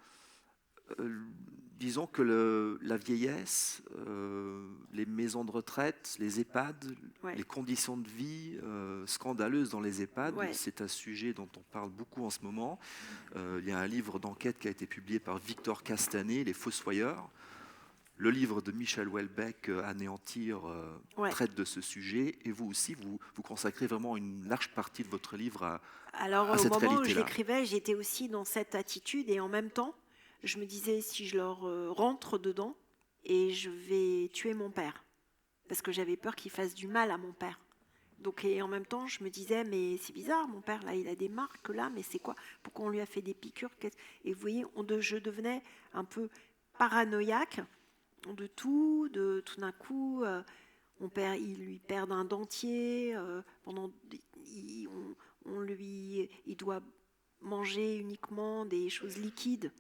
Disons que la vieillesse, les maisons de retraite, les EHPAD, les conditions de vie scandaleuses dans les EHPAD, c'est un sujet dont on parle beaucoup en ce moment. Il y a un livre d'enquête qui a été publié par Victor Castanet, Les Fossoyeurs. Le livre de Michel Houellebecq, Anéantir, traite de ce sujet. Et vous aussi, vous consacrez vraiment une large partie de votre livre à cette réalité-là. Alors, au moment où je l'écrivais, j'étais aussi dans cette attitude. Et en même temps, je me disais, si je leur rentre dedans, et je vais tuer mon père. Parce que j'avais peur qu'il fasse du mal à mon père. Donc, et en même temps, je me disais, mais c'est bizarre, mon père, là, il a des marques, là, mais c'est quoi? Pourquoi on lui a fait des piqûres? Et vous voyez, je devenais un peu paranoïaque de tout d'un coup, il lui perd un dentier, il doit manger uniquement des choses liquides.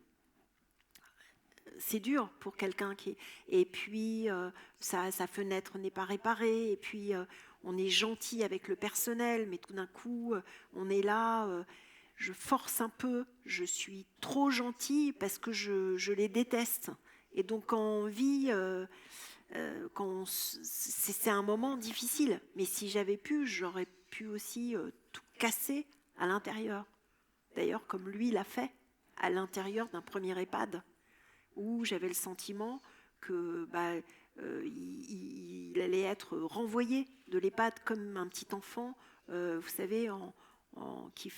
C'est dur pour quelqu'un et puis sa fenêtre n'est pas réparée, et puis on est gentil avec le personnel, mais tout d'un coup on est là, je force un peu, je suis trop gentille parce que je les déteste. Et donc quand on vit, c'est un moment difficile. Mais si j'avais pu, j'aurais pu aussi tout casser à l'intérieur. D'ailleurs, comme lui l'a fait, à l'intérieur d'un premier EHPAD, où j'avais le sentiment que il allait être renvoyé de l'EHPAD comme un petit enfant, vous savez, qui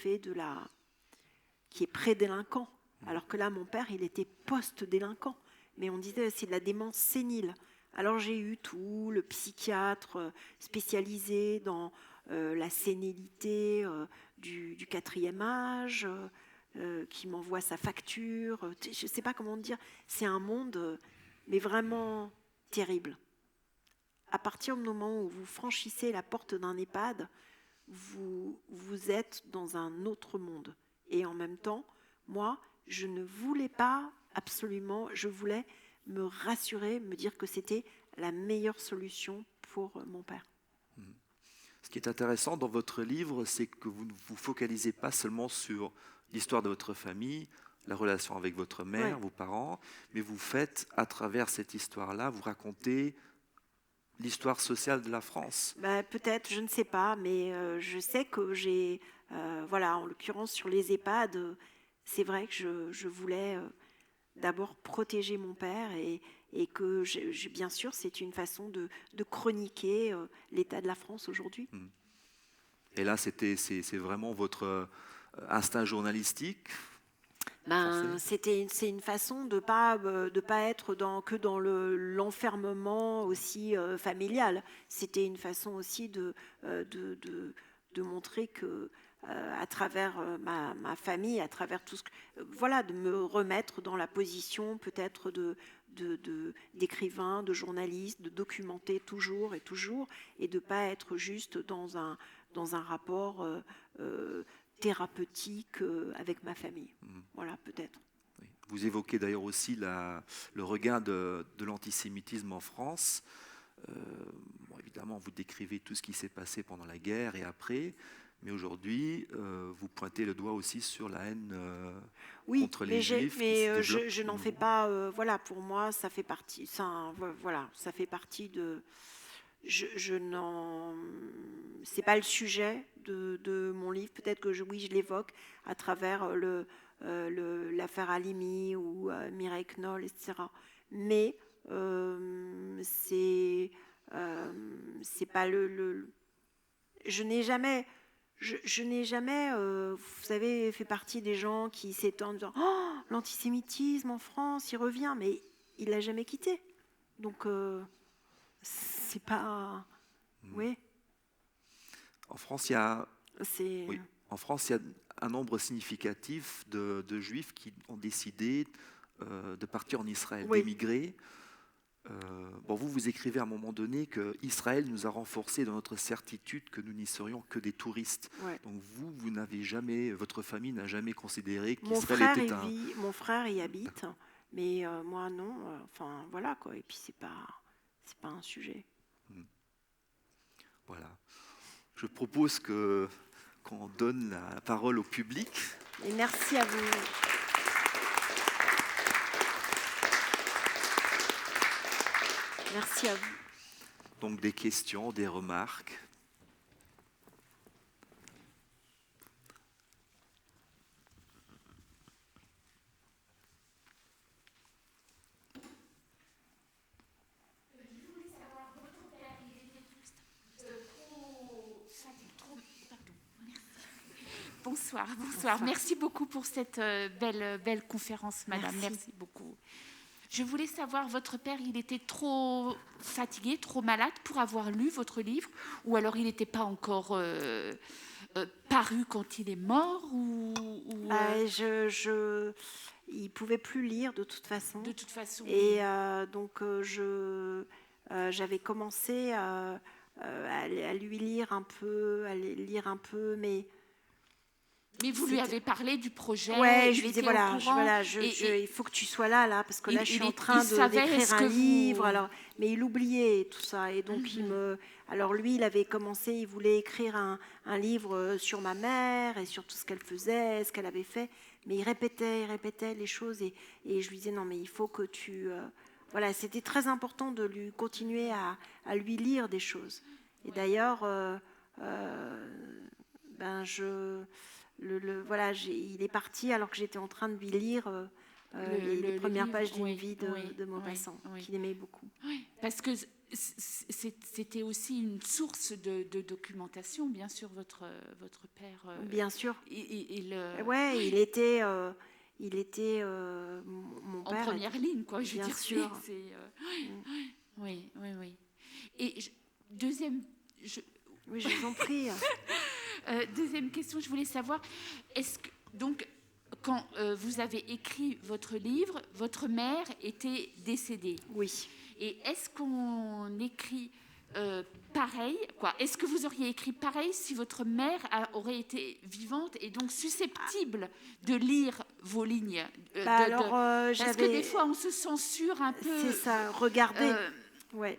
est pré-délinquant. Alors que là, mon père, il était post-délinquant. Mais on disait c'est de la démence sénile. Alors j'ai eu tout, le psychiatre spécialisé dans la sénilité du 4e âge, qui m'envoie sa facture. Je ne sais pas comment dire. C'est un monde, mais vraiment terrible. À partir du moment où vous franchissez la porte d'un EHPAD, vous êtes dans un autre monde. Et en même temps, moi, je ne voulais pas absolument, je voulais me rassurer, me dire que c'était la meilleure solution pour mon père. Ce qui est intéressant dans votre livre, c'est que vous ne vous focalisez pas seulement sur l'histoire de votre famille, la relation avec votre mère, vos parents, mais vous faites, à travers cette histoire-là, vous racontez l'histoire sociale de la France. Bah, peut-être, je ne sais pas, mais je sais que voilà, en l'occurrence sur les EHPAD, c'est vrai que je voulais d'abord protéger mon père et que, bien sûr, c'est une façon de chroniquer l'état de la France aujourd'hui. Et là, c'est vraiment votre instinct journalistique Ben, français. c'est une façon de pas être que dans l'enfermement aussi familial. C'était une façon aussi de montrer que à travers ma famille, à travers tout voilà, de me remettre dans la position peut-être d'écrivain, de journaliste, de documenter toujours et toujours, et de pas être juste dans un rapport thérapeutique avec ma famille. Voilà, peut-être. Oui. Vous évoquez d'ailleurs aussi le regain de l'antisémitisme en France. Bon, évidemment, vous décrivez tout ce qui s'est passé pendant la guerre et après, mais aujourd'hui, vous pointez le doigt aussi sur la haine Oui, contre les Juifs qui se mais développe je de n'en fais nouveau. pas. Voilà, pour moi, ça fait partie. Voilà, ça fait partie de. Je n'en. C'est pas le sujet de mon livre. Peut-être que oui, je l'évoque à travers l'affaire Halimi ou Mireille Knoll, etc. Mais c'est pas je n'ai jamais, je n'ai jamais, vous savez, fait partie des gens qui s'étendent en disant oh, l'antisémitisme en France, il revient, mais il l'a jamais quitté. Donc, c'est pas. Oui, En France, il y a, c'est. oui, en France, il y a un nombre significatif de Juifs qui ont décidé de partir en Israël, Oui, d'émigrer. Bon, vous écrivez à un moment donné que Israël nous a renforcés dans notre certitude que nous n'y serions que des touristes. ouais. Donc vous n'avez jamais, votre famille n'a jamais considéré qu'Israël était un... Mon frère y habite, mais moi non. Enfin, voilà quoi. Et puis c'est pas un sujet. Voilà. Je propose qu'on donne la parole au public. Et merci à vous. Merci à vous. Donc des questions, des remarques. Bonsoir, bonsoir. Merci beaucoup pour cette belle conférence, madame. Merci beaucoup. Je voulais savoir, votre père, il était trop fatigué, trop malade pour avoir lu votre livre, ou alors il n'était pas encore paru quand il est mort, Il pouvait plus lire de toute façon. De toute façon. Et donc j'avais commencé à lui lire un peu, mais vous lui avez parlé du projet. Ouais, je lui disais voilà, il faut que tu sois là, parce que là, je suis en train d'écrire un livre. Alors, mais il oubliait tout ça, et donc alors lui, il avait commencé, il voulait écrire un livre sur ma mère et sur tout ce qu'elle faisait, ce qu'elle avait fait, mais il répétait les choses, et je lui disais non, mais il faut que tu voilà, c'était très important de lui continuer à lui lire des choses. Et d'ailleurs, voilà, il est parti alors que j'étais en train de lui lire les premières pages d'une vie de Maupassant, qu'il aimait beaucoup. Oui, parce que c'était aussi une source de documentation, bien sûr, votre père. Bien sûr. Ouais, il était mon père. En première ligne, quoi, je veux dire. Sûr. Oui. Et deuxième... Oui, je vous en prie. Deuxième question, je voulais savoir, est-ce que, donc, quand vous avez écrit votre livre, votre mère était décédée. Oui. Et est-ce qu'on écrit pareil, quoi? Est-ce que vous auriez écrit pareil si votre mère aurait été vivante et donc susceptible de lire vos lignes Parce que des fois, on se censure un peu. C'est ça, regardez.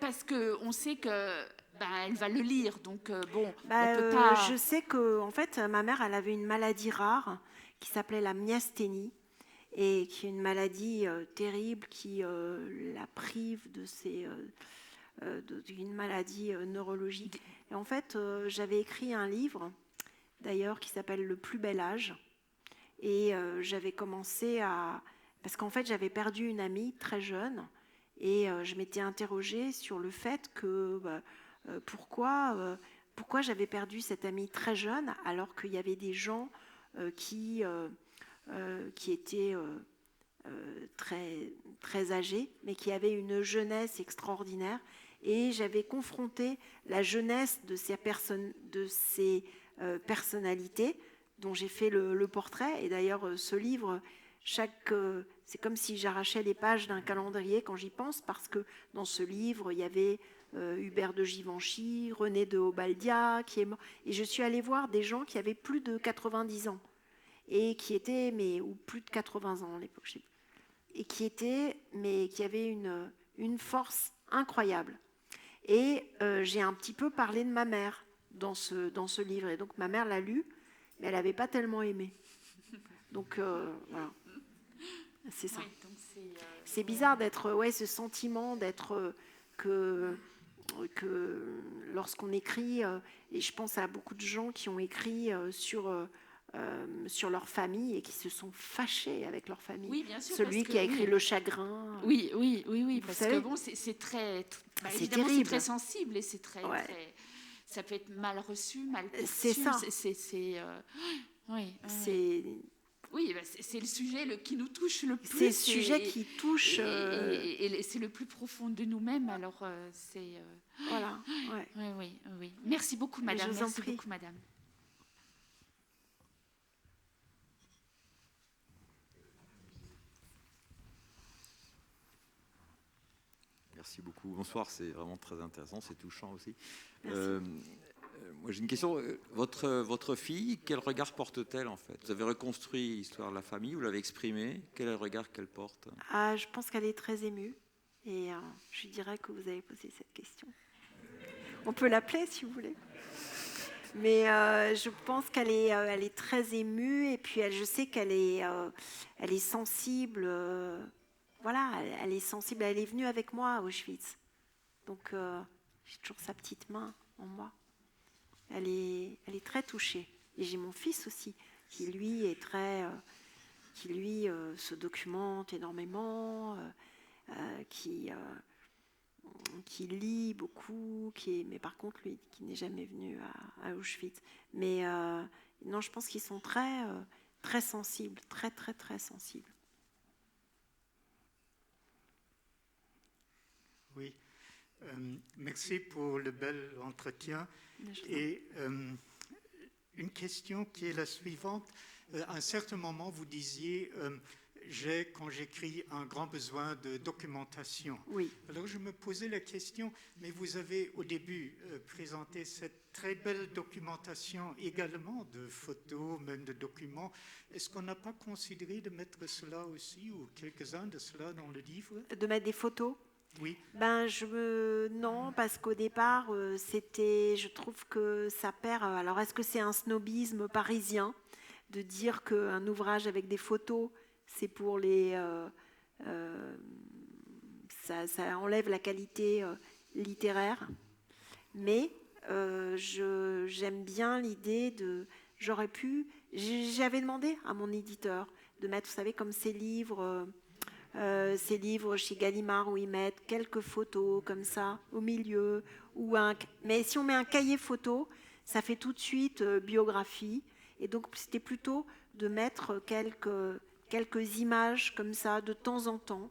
Parce qu'on sait que... elle va le lire, donc on peut pas... Je sais que, en fait, ma mère, elle avait une maladie rare qui s'appelait la myasthénie, et qui est une maladie terrible qui la prive de ses d'une maladie neurologique. Et en fait, j'avais écrit un livre, d'ailleurs, qui s'appelle Le plus bel âge. Et j'avais commencé à... Parce qu'en fait, j'avais perdu une amie très jeune. Et je m'étais interrogée sur le fait que pourquoi j'avais perdu cette amie très jeune alors qu'il y avait des gens qui étaient très, très âgés, mais qui avaient une jeunesse extraordinaire. Et j'avais confronté la jeunesse de ces personnalités dont j'ai fait le portrait. Et d'ailleurs, ce livre, c'est comme si j'arrachais les pages d'un calendrier quand j'y pense, parce que dans ce livre, il y avait Hubert de Givenchy, René de Obaldia, qui est mort. Et je suis allée voir des gens qui avaient plus de 90 ans, et qui étaient, ou plus de 80 ans à l'époque, je sais plus, et qui avaient une force incroyable. Et j'ai un petit peu parlé de ma mère dans ce livre. Et donc ma mère l'a lu, mais elle n'avait pas tellement aimé. Donc voilà, c'est ça. Oui, c'est bizarre d'être, ce sentiment d'être que lorsqu'on écrit, et je pense à beaucoup de gens qui ont écrit sur leur famille et qui se sont fâchés avec leur famille. Oui, bien sûr. Celui qui a écrit Le Chagrin. Oui, parce que bon, c'est très... évidemment, c'est très sensible et c'est très... Ça peut être mal reçu, mal perçu. C'est ça. Oui, c'est le sujet qui nous touche le plus. C'est le sujet qui touche... Et c'est le plus profond de nous-mêmes, alors c'est... Voilà, oui. Merci beaucoup, madame. Merci beaucoup, madame. Merci beaucoup. Bonsoir, c'est vraiment très intéressant, c'est touchant aussi. Merci. Moi, j'ai une question. Votre fille, quel regard porte-t-elle en fait? Vous avez reconstruit l'histoire de la famille, vous l'avez exprimée. Quel est le regard qu'elle porte? Je pense qu'elle est très émue. Et je lui dirais que vous avez posé cette question. On peut l'appeler si vous voulez. Mais je pense qu'elle est très émue. Et puis je sais qu'elle est sensible. Voilà, elle est sensible. Elle est venue avec moi à Auschwitz. Donc j'ai toujours sa petite main en moi. Elle est très touchée. Et j'ai mon fils aussi, qui lui est très, se documente énormément, qui lit beaucoup, mais par contre lui, qui n'est jamais venu à Auschwitz. Mais non, je pense qu'ils sont très, très sensibles, très, très, très sensibles. Oui. Merci pour le bel entretien. Et une question qui est la suivante. À un certain moment, vous disiez quand j'écris, un grand besoin de documentation. Oui. Alors je me posais la question, mais vous avez au début présenté cette très belle documentation également de photos, même de documents. Est-ce qu'on n'a pas considéré de mettre cela aussi, ou quelques-uns de cela dans le livre? De mettre des photos? Oui. Non, parce qu'au départ, je trouve que ça perd. Alors, est-ce que c'est un snobisme parisien de dire qu'un ouvrage avec des photos, c'est pour les... ça enlève la qualité littéraire. Mais j'aime bien l'idée de... J'avais demandé à mon éditeur de mettre, vous savez, comme ces livres chez Gallimard où ils mettent quelques photos comme ça au milieu, mais si on met un cahier photo, ça fait tout de suite biographie. Et donc c'était plutôt de mettre quelques images comme ça de temps en temps.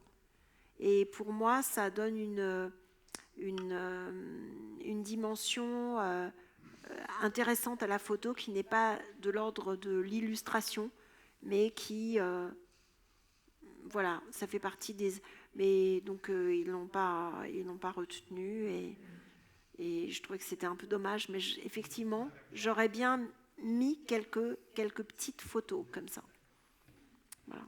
Et pour moi, ça donne une dimension intéressante à la photo qui n'est pas de l'ordre de l'illustration, mais qui voilà, ça fait partie des... Mais donc, ils l'ont pas retenu. Et je trouvais que c'était un peu dommage. Mais effectivement, j'aurais bien mis quelques petites photos comme ça. Voilà.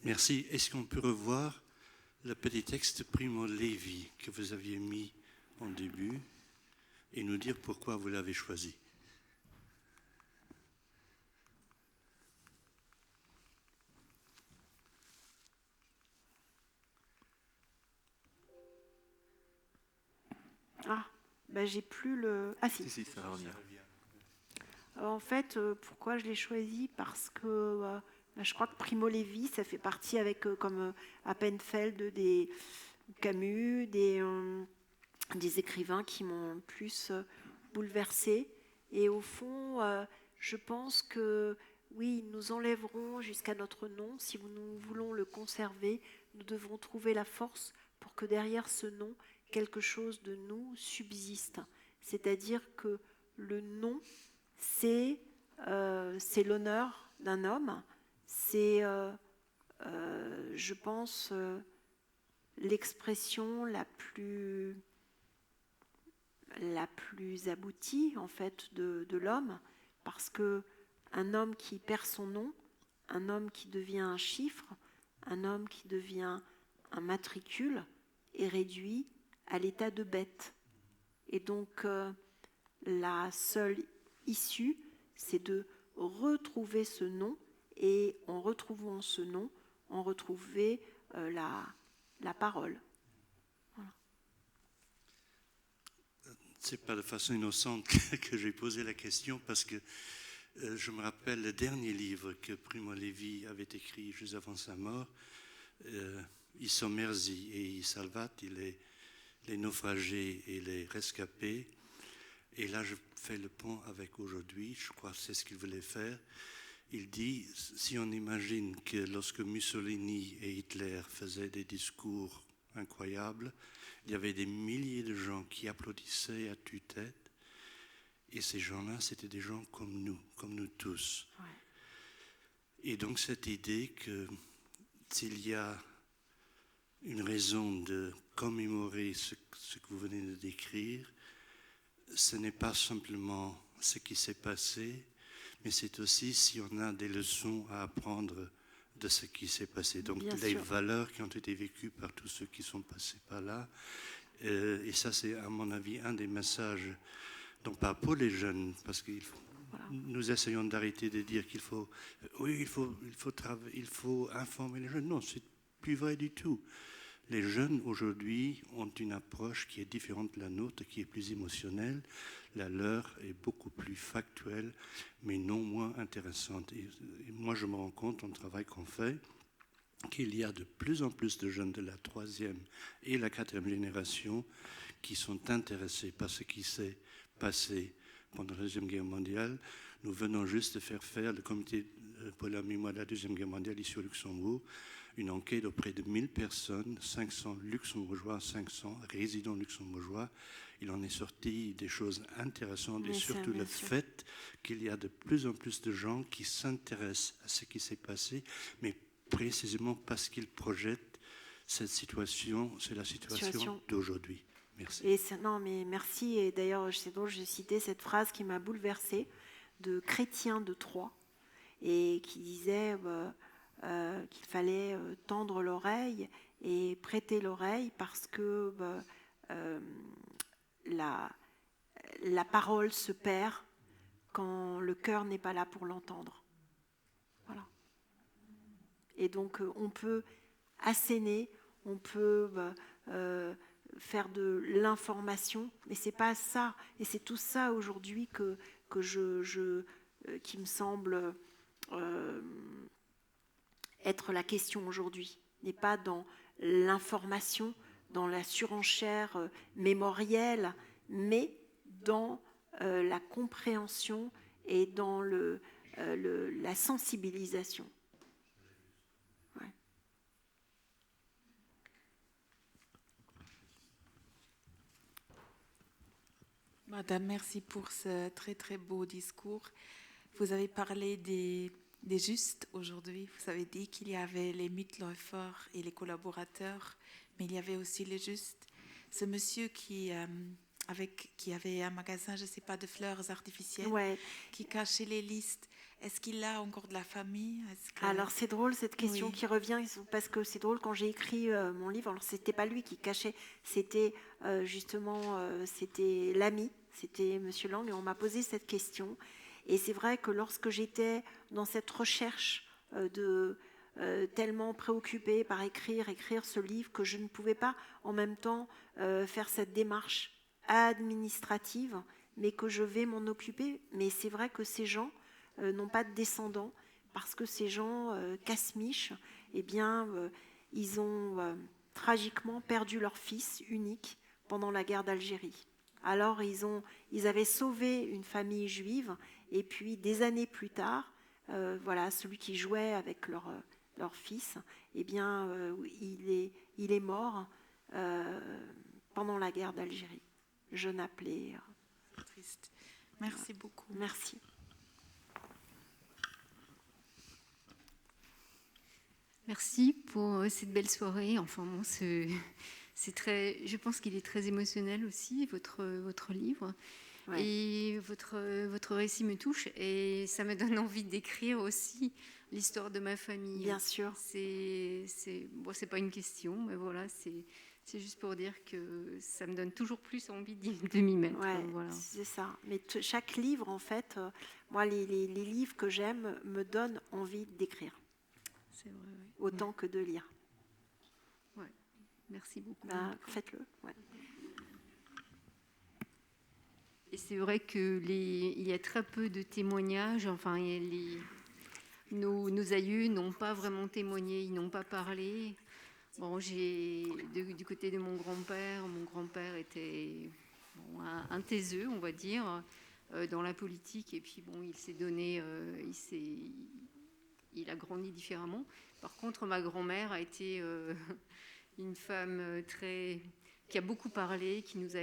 Merci. Est-ce qu'on peut revoir le petit texte Primo Levi que vous aviez mis en début et nous dire pourquoi vous l'avez choisi? j'ai plus le... Ah si. Si, ça va revenir. En fait, pourquoi je l'ai choisi? Parce que je crois que Primo Levi, ça fait partie avec, comme Appenfeld, des Camus, des écrivains qui m'ont plus bouleversée. Et au fond, je pense que oui, nous enlèverons jusqu'à notre nom. Si nous voulons le conserver, nous devrons trouver la force pour que derrière ce nom, quelque chose de nous subsiste. C'est-à-dire que le nom, c'est l'honneur d'un homme, c'est, je pense, l'expression la plus aboutie en fait de l'homme, parce que un homme qui perd son nom, un homme qui devient un chiffre, un homme qui devient un matricule est réduit à l'état de bête. Et donc la seule issue, c'est de retrouver ce nom, et en retrouvant ce nom, on retrouvait la parole. Voilà. C'est pas de façon innocente que j'ai posé la question, parce que je me rappelle le dernier livre que Primo Levi avait écrit juste avant sa mort, I sommersi e i salvati, les naufragés et les rescapés. Et là, je fais le pont avec aujourd'hui, je crois que c'est ce qu'il voulait faire. Il dit, si on imagine que lorsque Mussolini et Hitler faisaient des discours incroyables, il y avait des milliers de gens qui applaudissaient à tue-tête, et ces gens-là, c'était des gens comme nous tous. Ouais. Et donc cette idée que s'il y a une raison de commémorer ce que vous venez de décrire, ce n'est pas simplement ce qui s'est passé, mais c'est aussi si on a des leçons à apprendre de ce qui s'est passé. Donc Bien les sûr. valeurs qui ont été vécues par tous ceux qui sont passés par là. Et ça, c'est à mon avis un des messages, non pas pour les jeunes, parce que nous essayons d'arrêter de dire qu'il faut, il faut informer les jeunes. Non, c'est plus vrai du tout. Les jeunes aujourd'hui ont une approche qui est différente de la nôtre, qui est plus émotionnelle. La leur est beaucoup plus factuelle, mais non moins intéressante. Et moi, je me rends compte, dans le travail qu'on fait, qu'il y a de plus en plus de jeunes de la 3e et la 4e génération qui sont intéressés par ce qui s'est passé pendant la Deuxième Guerre mondiale. Nous venons juste de faire le comité pour la mémoire de la Deuxième Guerre mondiale ici au Luxembourg, une enquête auprès de 1000 personnes, 500 luxembourgeois, 500 résidents luxembourgeois. Il en est sorti des choses intéressantes, et surtout le fait qu'il y a de plus en plus de gens qui s'intéressent à ce qui s'est passé, mais précisément parce qu'ils projettent cette situation, c'est la situation d'aujourd'hui. Merci. Non, mais merci. Et d'ailleurs, c'est drôle, j'ai cité cette phrase qui m'a bouleversée de Chrétien de Troyes, et qui disait qu'il fallait tendre l'oreille et prêter l'oreille, parce que la parole se perd quand le cœur n'est pas là pour l'entendre. Voilà. Et donc, on peut asséner, on peut faire de l'information, mais c'est pas ça. Et c'est tout ça aujourd'hui qui me semble être la question aujourd'hui. N'est pas dans l'information, dans la surenchère mémorielle, mais dans la compréhension et dans la sensibilisation. Ouais. Madame, merci pour ce très très beau discours. Vous avez parlé des justes aujourd'hui. Vous avez dit qu'il y avait les Mitläufer et les collaborateurs, mais il y avait aussi les justes. Ce monsieur qui avait un magasin, je ne sais pas, de fleurs artificielles, ouais, qui cachait les listes. Est-ce qu'il a encore de la famille? Alors c'est drôle cette question qui revient, parce que c'est drôle, quand j'ai écrit mon livre, alors c'était pas lui qui cachait, c'était c'était l'ami, c'était Monsieur Lang, et on m'a posé cette question. Et c'est vrai que lorsque j'étais dans cette recherche tellement préoccupée par écrire ce livre, que je ne pouvais pas en même temps faire cette démarche administrative, mais que je vais m'en occuper. Mais c'est vrai que ces gens n'ont pas de descendants, parce que ces gens casse-miches, eh bien, ils ont tragiquement perdu leur fils unique pendant la guerre d'Algérie. Alors, ils avaient sauvé une famille juive, et puis des années plus tard, voilà, celui qui jouait avec leur fils, eh bien, il est mort pendant la guerre d'Algérie. Jeune appelé. Triste. Merci beaucoup. Merci. Merci pour cette belle soirée. Enfin, bon, c'est très. Je pense qu'il est très émotionnel aussi, votre livre. Ouais. Et votre récit me touche et ça me donne envie d'écrire aussi l'histoire de ma famille. Bien sûr. C'est pas une question, mais voilà, c'est juste pour dire que ça me donne toujours plus envie de m'y mettre. Ouais, voilà. C'est ça. Mais chaque livre, en fait, moi, les livres que j'aime me donnent envie d'écrire. C'est vrai, oui. Autant que de lire. Ouais. Merci beaucoup. Faites-le. Ouais. Et c'est vrai qu'il y a très peu de témoignages. Enfin, nos aïeux n'ont pas vraiment témoigné, ils n'ont pas parlé. Bon, du côté de mon grand-père était un taiseux, on va dire, dans la politique. Et puis, bon, il s'est donné, il a grandi différemment. Par contre, ma grand-mère a été une femme qui a beaucoup parlé, qui nous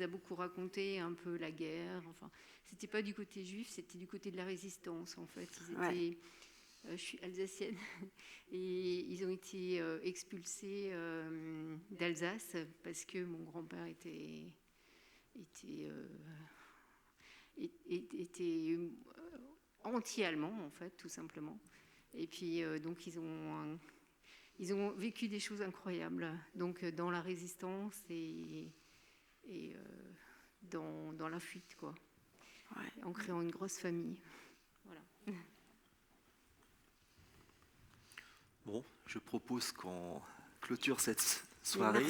a beaucoup raconté un peu la guerre. Enfin, c'était pas du côté juif, c'était du côté de la résistance, en fait. Je suis alsacienne et ils ont été expulsés d'Alsace parce que mon grand-père était anti-allemand, en fait, tout simplement. Et puis, donc, ils ont vécu des choses incroyables, donc dans la résistance et dans la fuite, quoi, en créant une grosse famille. Voilà. Bon, je propose qu'on clôture cette soirée,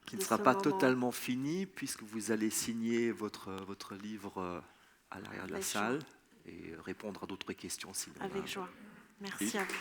qui ne sera pas totalement finie, puisque vous allez signer votre livre à l'arrière de la salle et répondre à d'autres questions. Avec joie. Merci à vous.